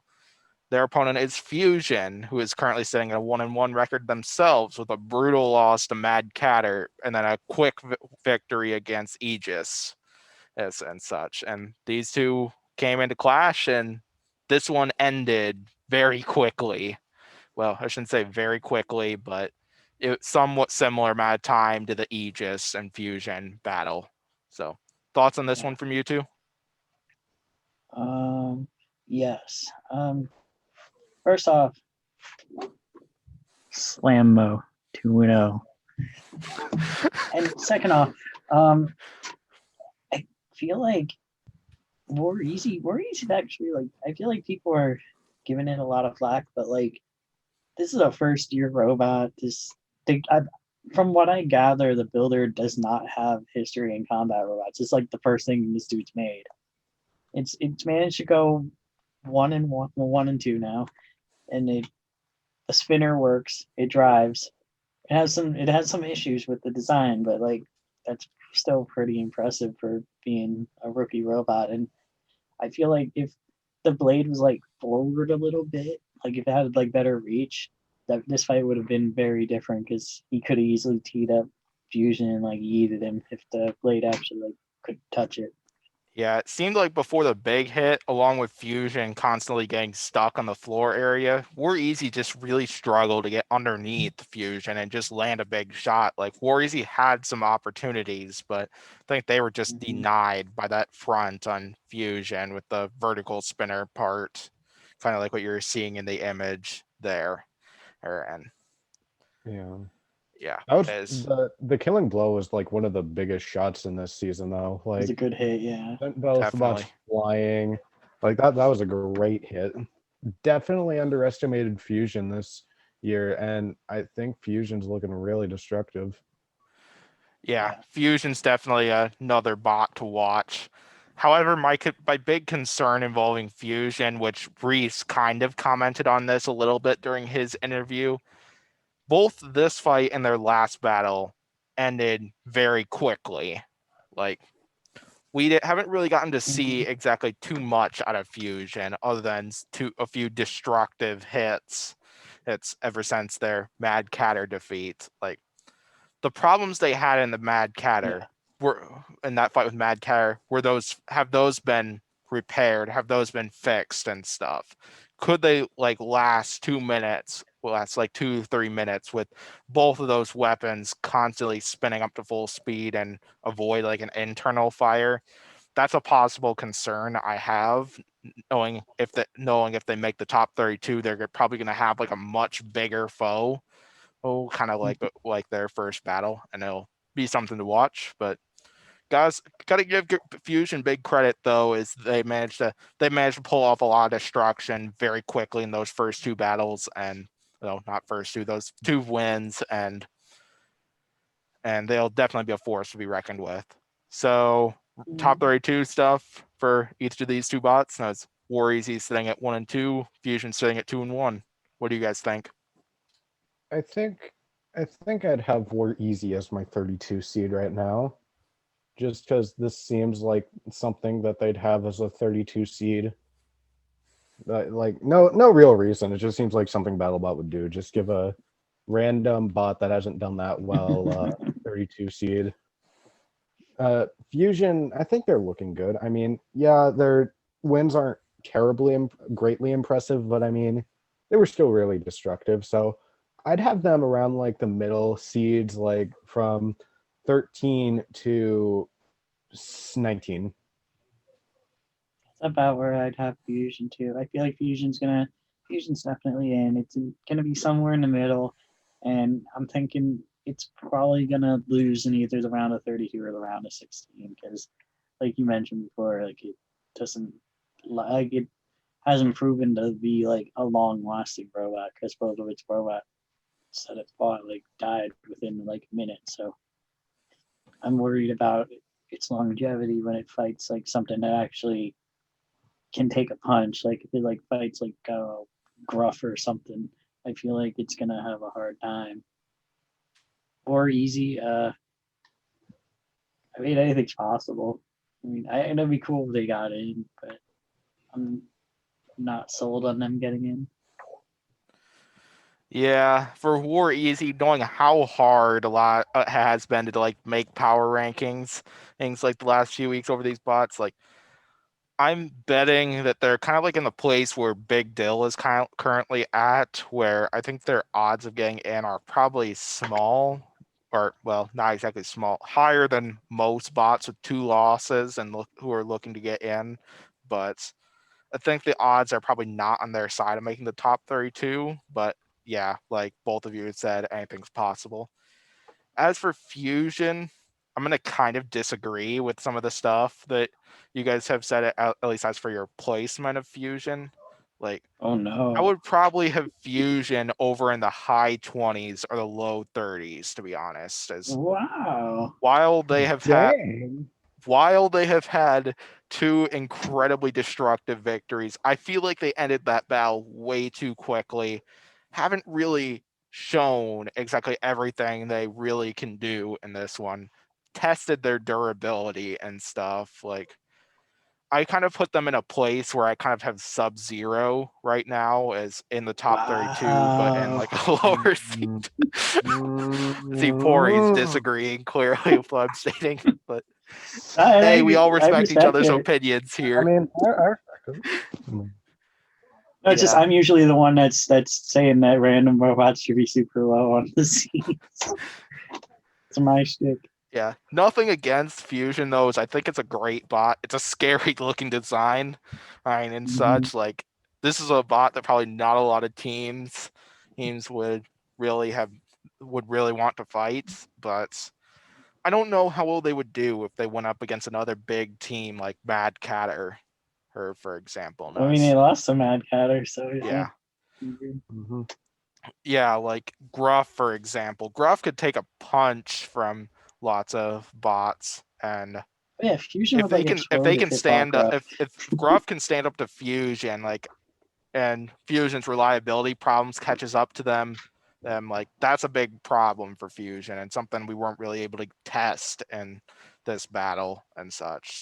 Their opponent is Fusion, who is currently sitting at a 1-1 record themselves with a brutal loss to Mad Catter and then a quick victory against Aegis and such. And these two came into clash, and this one ended very quickly. Well, I shouldn't say very quickly, but it somewhat similar amount of time to the Aegis and Fusion battle. So, thoughts on this yeah. one from you two? Yes. First off, Slammo 2-0. And second off, I feel like War Easy actually, like, I feel like people are giving it a lot of flack, but like, this is a first year robot. From what I gather, the builder does not have history in combat robots. It's like the first thing this dude's made. It's managed to go 1-1, well, 1-2 now, and the spinner works. It drives. It has some issues with the design, but like that's still pretty impressive for being a rookie robot. And I feel like if the blade was like forward a little bit, like if it had like better reach, that this fight would have been very different because he could have easily teed up Fusion and like yeeted him if the blade actually like could touch it. Yeah, it seemed like before the big hit, along with Fusion constantly getting stuck on the floor area, War Easy just really struggled to get underneath Fusion and just land a big shot. Like War Easy had some opportunities, but I think they were just Mm-hmm. denied by that front on Fusion with the vertical spinner part, kind of like what you're seeing in the image there. And Yeah. yeah, That was as the killing blow was like one of the biggest shots in this season though. It was a Like good hit, yeah. both bots definitely. flying. Like that was a great hit. Definitely underestimated Fusion this year, and I think Fusion's looking really destructive. Yeah, Yeah. Fusion's definitely another bot to watch. However, my big concern involving Fusion, which Reese kind of commented on this a little bit during his interview, both this fight and their last battle ended very quickly. Like haven't really gotten to see Mm-hmm. exactly too much out of Fusion, other than a few destructive hits. It's ever since their Mad Catter defeat. Like the problems they had in the Mad Yeah. Catter were in that fight with Mad Catter were those been repaired? Have those been fixed and stuff? Could they like last like 2-3 minutes with both of those weapons constantly spinning up to full speed and avoid like an internal fire? That's a possible concern I have, knowing if they make the top 32, they're probably going to have like a much bigger foe. Oh, kind of like their first battle, and it'll be something to watch. But guys, gotta give Fusion big credit though, is they managed to pull off a lot of destruction very quickly in those first two battles, and not first two, those two wins, and they'll definitely be a force to be reckoned with. So top Mm-hmm. 32 stuff for each of these two bots. Now it's War Easy sitting at 1-2, Fusion sitting at 2-1. What do you guys think? I think I think I'd have War Easy as my 32 seed right now, just because this seems like something that they'd have as a 32 seed. Like no real reason. It just seems like something BattleBot would do. Just give a random bot that hasn't done that well 32 seed. Fusion, I think they're looking good. I mean, yeah, their wins aren't greatly impressive, but I mean, they were still really destructive. So I'd have them around like the middle seeds, like from 13 to 19. about where I'd have Fusion too. I feel like Fusion's definitely in. It's gonna be somewhere in the middle, and I'm thinking it's probably gonna lose in either the round of 32 or the round of 16 because, like you mentioned before, like it doesn't like it hasn't proven to be like a long lasting robot because both of its robots that it fought like died within like a minute. So I'm worried about its longevity when it fights like something that actually can take a punch. Like if it like fights like Gruff or something, I feel like it's gonna have a hard time. Or easy. I mean, anything's possible. I mean, it'd be cool if they got in, but I'm not sold on them getting in. Yeah, for War Easy, knowing how hard a lot has been to like make power rankings, things like the last few weeks over these bots, like I'm betting that they're kind of like in the place where Big Dill is kind of currently at, where I think their odds of getting in are probably small, or well, not exactly small, higher than most bots with 2 losses and who are looking to get in, but I think the odds are probably not on their side of making the top 32, but yeah, like both of you had said, anything's possible. As for Fusion, I'm going to kind of disagree with some of the stuff that you guys have said, at least as for your placement of Fusion. Like, Oh no. I would probably have Fusion over in the high 20s or the low 30s, to be honest. As Wow. while they have had Dang. while they have had 2 incredibly destructive victories, I feel like they ended that battle way too quickly. Haven't really shown exactly everything they really can do in this one. Tested their durability and stuff. Like, I kind of put them in a place where I kind of have Sub-Zero right now as in the top 32, but in like a lower seat. See, Pory's disagreeing clearly with what I'm stating, but hey, we all respect each other's opinions I here. mean, I respect them. No, it's just Yeah. I'm usually the one that's saying that random robots should be super low on the seats. It's my shtick. Yeah, nothing against Fusion though. I think it's a great bot. It's a scary looking design, and such. Like, this is a bot that probably not a lot of teams would really want to fight. But I don't know how well they would do if they went up against another big team like Mad Cat or her, for example. I mean, they lost to Mad Catter, so Yeah. Mhm. Yeah, like Gruff, for example. Gruff could take a punch from lots of bots, and Yeah, Fusion if would they like can explode if it stand fought up, Gruff. if Gruff can stand up to Fusion, like, and Fusion's reliability problems catches up to them, then like that's a big problem for Fusion and something we weren't really able to test in this battle and such.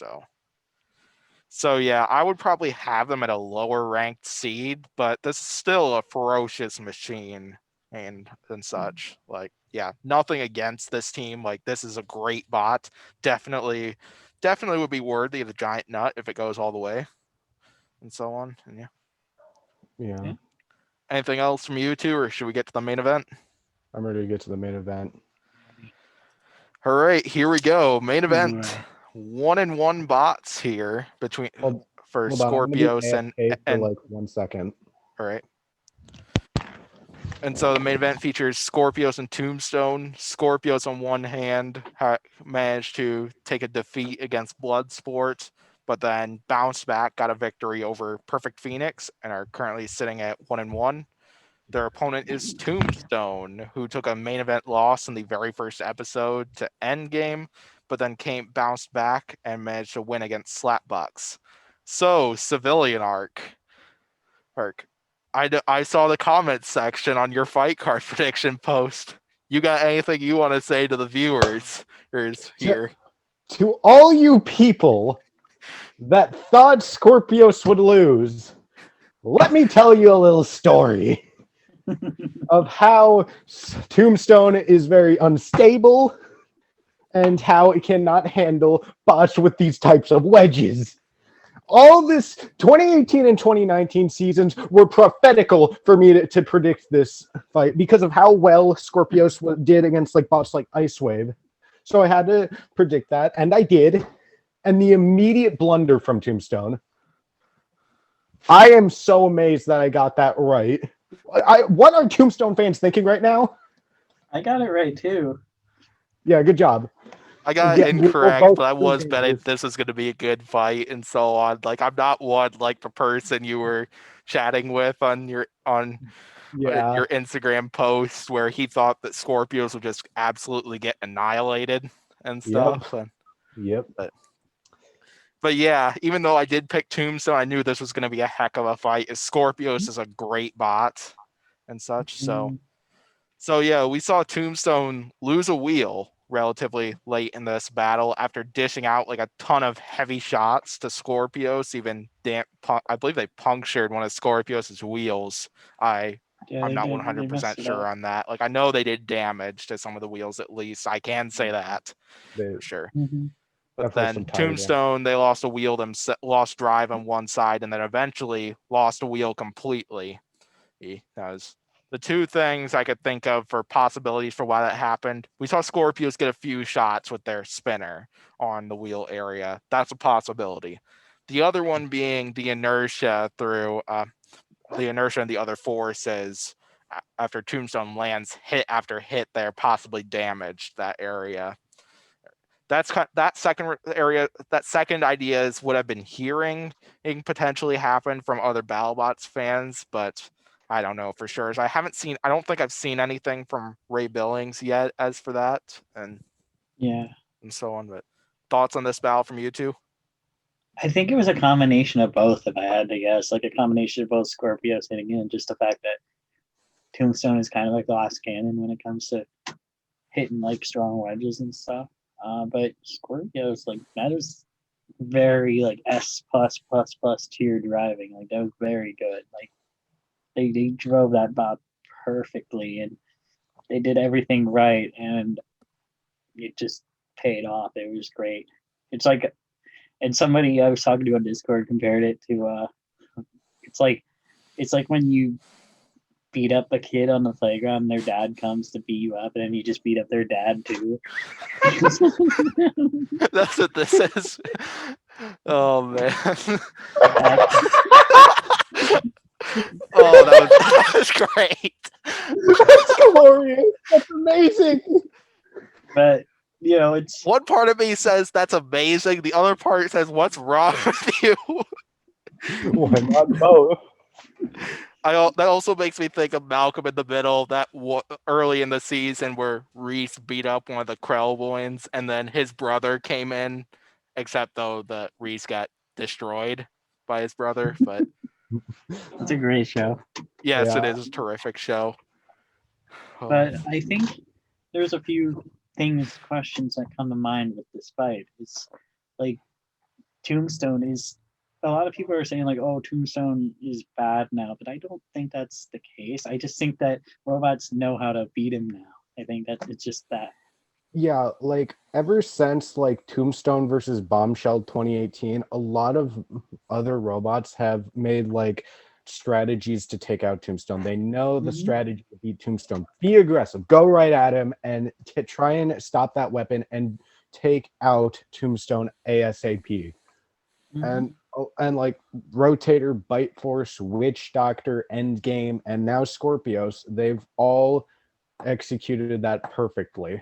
So yeah, I would probably have them at a lower ranked seed, but this is still a ferocious machine and such. Like, yeah, nothing against this team. Like, this is a great bot. Definitely would be worthy of the giant nut if it goes all the way, and so on. And yeah. Yeah, Anything else from you two, or should we get to the main event? I'm ready to get to the main event. All right, here we go. Main event. Alright. 1-1 bots here between for Hold on, I'm gonna be Scorpios AFK and for like 1 second. all right. And so the main event features Scorpios and Tombstone. Scorpios on one hand managed to take a defeat against Bloodsport, but then bounced back, got a victory over Perfect Phoenix, and are currently sitting at 1-1. Their opponent is Tombstone, who took a main event loss in the very first episode to Endgame, but then bounced back and managed to win against Slapbucks. So, Civilian Arc. I saw the comments section on your fight card prediction post. You got anything you want to say to the viewers here? To all you people that thought Scorpios would lose, let me tell you a little story of how Tombstone is very unstable and how it cannot handle bots with these types of wedges. All this 2018 and 2019 seasons were prophetical for me to predict this fight because of how well Scorpios did against like bots like Ice Wave. So I had to predict that, and I did. And the immediate blunder from Tombstone I am so amazed that I got that right. What are Tombstone fans thinking right now? I got it right too. Yeah, good job. I got Yeah, it we're incorrect, both but I was thinking betting this. this was going to be a good fight and so on. Like I'm not one like the person you were chatting with on your Yeah, Instagram post where he thought that Scorpios would just absolutely get annihilated and yep, stuff. And yep. but yeah, even though I did pick Tombstone, I knew this was going to be a heck of a fight. As Scorpios is a great bot and such. So yeah, we saw Tombstone lose a wheel relatively late in this battle after dishing out like a ton of heavy shots to Scorpios. Even I believe they punctured one of Scorpios' wheels. Yeah, I'm they not did. They 100% messed it sure up. on that. Like I know they did damage to some of the wheels at least. I can say that They for sure. Mm-hmm. But definitely some then tire damage. Tombstone, they lost a wheel, lost drive on one side, and then eventually lost a wheel completely. That was the two things I could think of for possibilities for why that happened. We saw Scorpios get a few shots with their spinner on the wheel area. That's a possibility. The other one being the inertia through the inertia and the other forces after Tombstone lands hit after hit there possibly damaged that area. That second area, that second idea is what I've been hearing potentially happen from other Battlebots fans, but I don't know for sure. I don't think I've seen anything from Ray Billings yet as for that, Yeah. and so on. But thoughts on this battle from you two? I think it was a combination of both, if I had to guess. Like a combination of both Scorpios hitting in, just the fact that Tombstone is kind of like the last cannon when it comes to hitting like strong wedges and stuff. But Scorpios, like that is very like S plus plus plus tier driving. Like that was very good. Like they drove that bot perfectly and they did everything right and it just paid off. It was great. It's like and somebody I was talking to on Discord compared it to it's like when you beat up a kid on the playground and their dad comes to beat you up and then you just beat up their dad too. That's what this is. Oh man. Oh, that was great. That's glorious. That's amazing. But you know, it's One part of me says that's amazing. The other part says, "What's wrong with you?" Why not both? That also makes me think of Malcolm in the Middle, that early in the season where Reese beat up one of the Krellboins, and then his brother came in, except though that Reese got destroyed by his brother. But it's a great show. yes, Yeah. it is a terrific show. But I think there's a few questions that come to mind with this fight. It's like Tombstone is a lot of people are saying like, oh, Tombstone is bad now, but I don't think that's the case. I just think that robots know how to beat him now. I think that it's just that. Yeah, like ever since like Tombstone versus Bombshell 2018, a lot of other robots have made like strategies to take out Tombstone. They know the Mhm. strategy to beat Tombstone. Be aggressive, go right at him, and try and stop that weapon and take out Tombstone ASAP. Mhm. And like Rotator, Bite Force, Witch Doctor, Endgame, and now Scorpios, they've all executed that perfectly.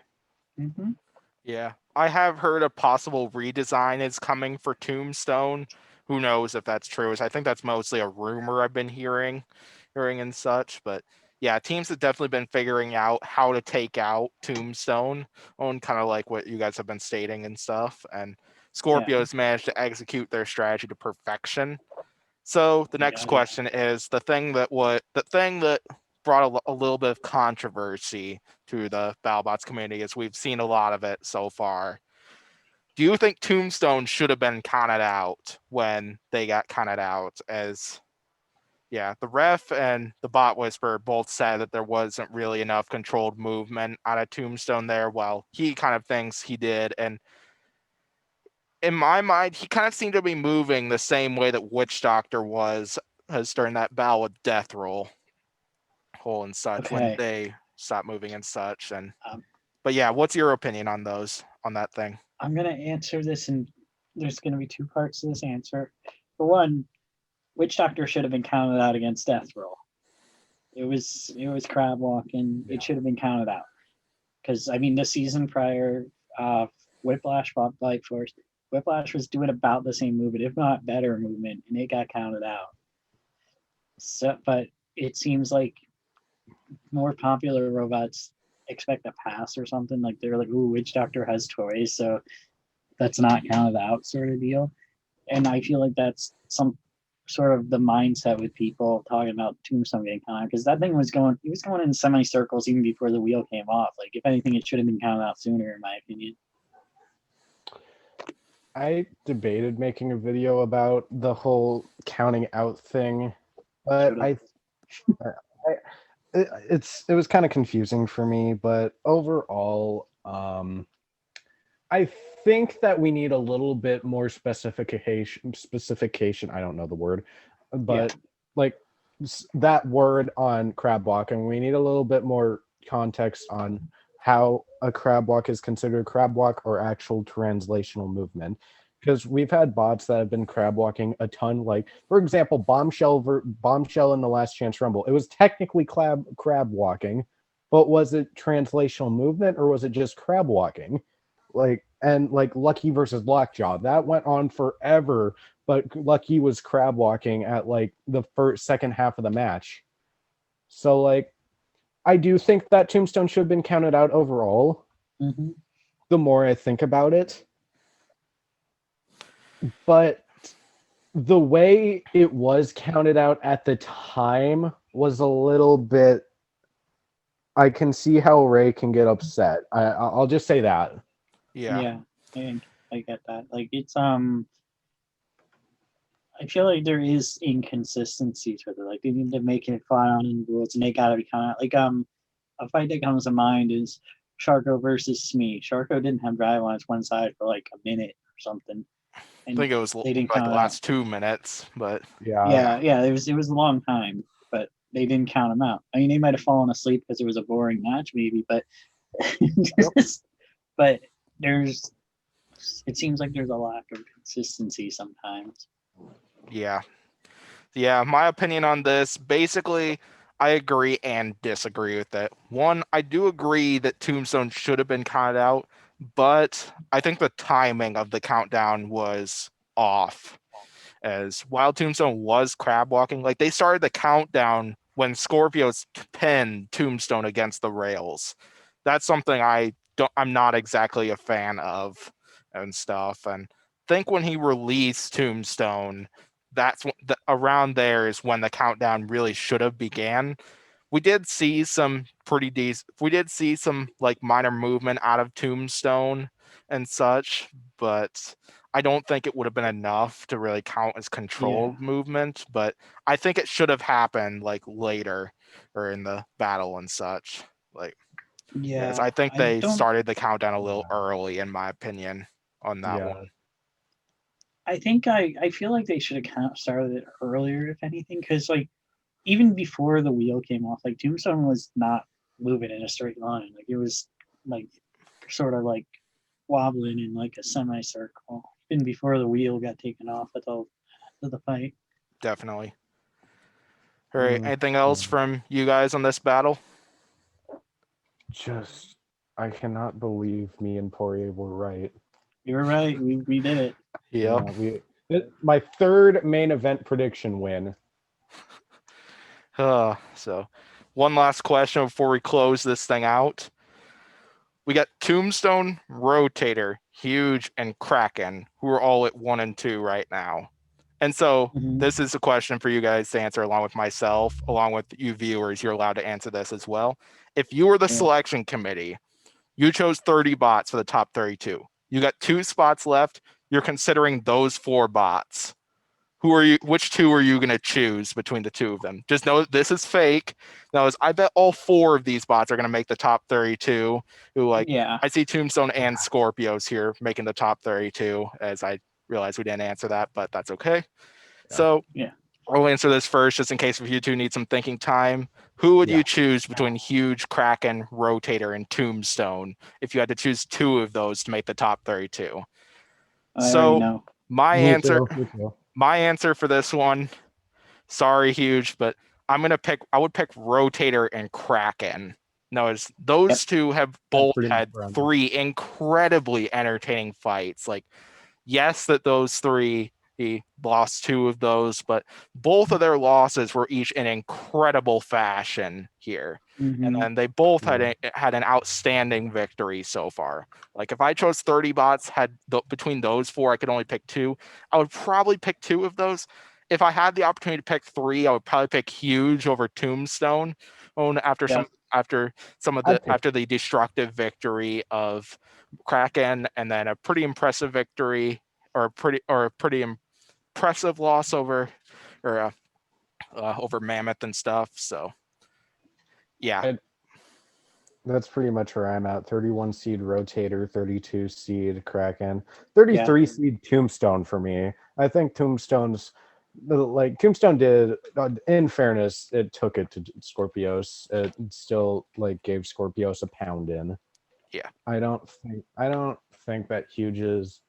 Mhm. Yeah, I have heard a possible redesign is coming for Tombstone. Who knows if that's true? I think that's mostly a rumor I've been hearing and such. But yeah, teams have definitely been figuring out how to take out Tombstone, on kind of like what you guys have been stating and stuff. And Yeah. Scorpios managed to execute their strategy to perfection. So the next Yeah. question is the thing that brought a little bit of controversy to the BattleBots community, as we've seen a lot of it so far. Do you think Tombstone should have been counted out when they got counted out? As yeah, the ref and the bot whisperer both said that there wasn't really enough controlled movement out of Tombstone there. Well, he kind of thinks he did, and in my mind, he kind of seemed to be moving the same way that Witch Doctor was as during that battle with Death Roll Hole and such when Okay. they stopped moving and such. And Um, but yeah, what's your opinion on that thing? I'm gonna answer this, and there's gonna be two parts to this answer. For one, Witch Doctor should have been counted out against Death Roll. It was crab walking. It should have been counted out. Because I mean, the season prior, Whiplash fought Bite Force. Whiplash was doing about the same movement, if not better movement, and it got counted out. So, but it seems like more popular robots expect a pass or something. Like they're like, "Ooh, Witch Doctor has toys, so that's not counted out," sort of deal. And I feel like that's some sort of the mindset with people talking about Tombstone getting counted, because that thing was going in semicircles even before the wheel came off. Like if anything, it should have been counted out sooner, in my opinion. I debated making a video about the whole counting out thing, but it was kind of confusing for me. But overall, I think that we need a little bit more specification. I don't know the word, but like that word on crab walking, we need a little bit more context on how a crab walk is considered crab walk or actual translational movement. Because we've had bots that have been crab walking a ton. Like, for example, Bombshell in the Last Chance Rumble. It was technically crab walking, but was it translational movement or was it just crab walking? Like Lucky versus Lockjaw, that went on forever, but Lucky was crab walking at like the second half of the match. So like, I do think that Tombstone should have been counted out overall. Mm-hmm. The more I think about it, but the way it was counted out at the time was a little bit. I can see how Ray can get upset. I'll just say that. Yeah, I get that. Like it's I feel like there is inconsistencies with it. Like they need to make it fun on the rules, and they gotta be kind of like a fight that comes to mind is Sharko versus Smee. Sharko didn't have drive on its one side for like a minute or something. And I think it was like the last 2 minutes, but yeah, it was a long time, but they didn't count him out. I mean, they might have fallen asleep because it was a boring match, maybe, but but it seems like there's a lack of consistency sometimes. Yeah. My opinion on this, basically, I agree and disagree with it. One, I do agree that Tombstone should have been counted out, but I think the timing of the countdown was off. As while Tombstone was crab walking, like they started the countdown when Scorpios pinned Tombstone against the rails. That's something I'm not exactly a fan of and stuff. And I think when he released Tombstone, around there is when the countdown really should have began. We did see some like minor movement out of Tombstone and such, but I don't think it would have been enough to really count as controlled movement. But I think it should have happened like later or in the battle and such. Like, yes, I think they started the countdown a little early, in my opinion, on that one. I think I feel like they should have started it earlier, if anything, because like even before the wheel came off, like Tombstone was not moving in a straight line. Like it was like sort of like wobbling in like a semicircle, even before the wheel got taken off at the fight. Definitely. All right. Anything else from you guys on this battle? Just, I cannot believe me and Pory were right. You were right. We did it. Yep. My third main event prediction win. So one last question before we close this thing out. We got Tombstone, Rotator, Huge, and Kraken, who are all at 1 and 2 right now. And so this is a question for you guys to answer along with myself, along with you viewers. You're allowed to answer this as well. If you were the selection committee, you chose 30 bots for the top 32. You got 2 spots left. You're considering those 4 bots. Which 2 are you going to choose between the 2 of them? Just know this is fake. I bet all 4 of these bots are going to make the top 32. I see Tombstone and Scorpios here making the top 32, as I realize we didn't answer that, but that's okay. So I'll answer this first, just in case if you 2 need some thinking time. Who would you choose between Huge, Kraken, Rotator, and Tombstone if you had to choose 2 of those to make the top 32? I already know. My answer for this one Sorry, Huge, but I would pick Rotator and Kraken. Notice those two have both pretty much had where I'm at. 3 incredibly entertaining fights. Like, yes, that those 3, he lost 2 of those, but both of their losses were each in incredible fashion here. And then they both had an outstanding victory so far. Like, if I chose 30 bots, between those 4, I could only pick 2. I would probably pick 2 of those. If I had the opportunity to pick 3, I would probably pick Huge over Tombstone. After the destructive victory of Kraken, and then a pretty impressive victory or a pretty impressive loss over Mammoth and stuff. So yeah. That's pretty much where I'm at. 31 seed Rotator, 32 seed Kraken, 33 seed Tombstone for me. I think Tombstone did, in fairness, it took it to Scorpios. It still gave Scorpios a pound in. Yeah. I don't think that Huge is.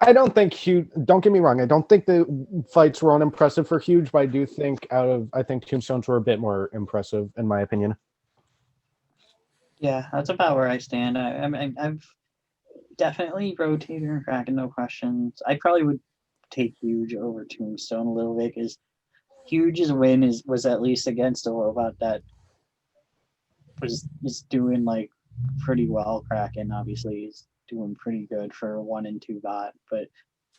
I don't think Huge. Don't get me wrong. I don't think the fights were unimpressive for Huge, but I do think I think Tombstones were a bit more impressive in my opinion. Yeah, that's about where I stand. I've definitely Rotator and Kraken, no questions. I probably would take Huge over Tombstone a little bit because Huge's win was at least against a robot that is doing pretty well. Kraken obviously is doing pretty good for a 1 and 2 bot, but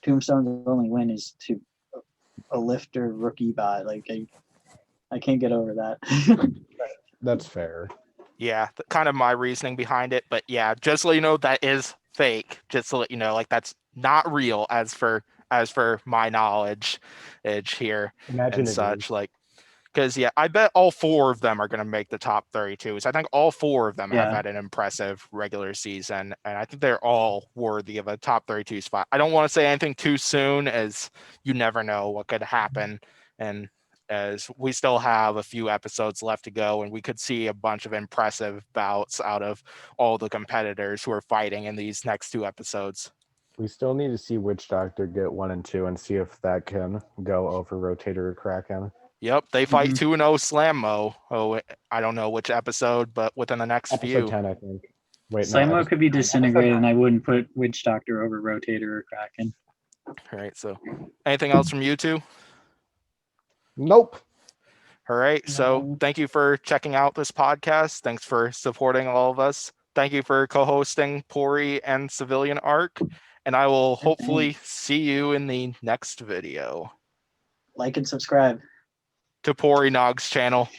Tombstone's only win is to a lifter rookie bot. I can't get over that. That's fair. Yeah, kind of my reasoning behind it. But yeah, just so you know, that is fake. Just to let you know, that's not real as for my knowledge here and such. Because I bet all 4 of them are going to make the top 32. So I think all 4 of them have had an impressive regular season, and I think they're all worthy of a top 32 spot. I don't want to say anything too soon, as you never know what could happen, and as we still have a few episodes left to go, and we could see a bunch of impressive bouts out of all the competitors who are fighting in these next 2 episodes. We still need to see Witch Doctor get 1 and 2 and see if that can go over Rotator or Kraken. Yep, they fight 2-0 Slammo. Oh, I don't know which episode, but within the next episode few. 10, I think. Wait, Slammo could be disintegrated, and I wouldn't put Witch Doctor over Rotator or Kraken. All right, so anything else from you 2? Nope. All right, so thank you for checking out this podcast. Thanks for supporting all of us. Thank you for co-hosting Pory and Civilian Arc, and I will hopefully see you in the next video. Like and subscribe To Pory Nog's channel.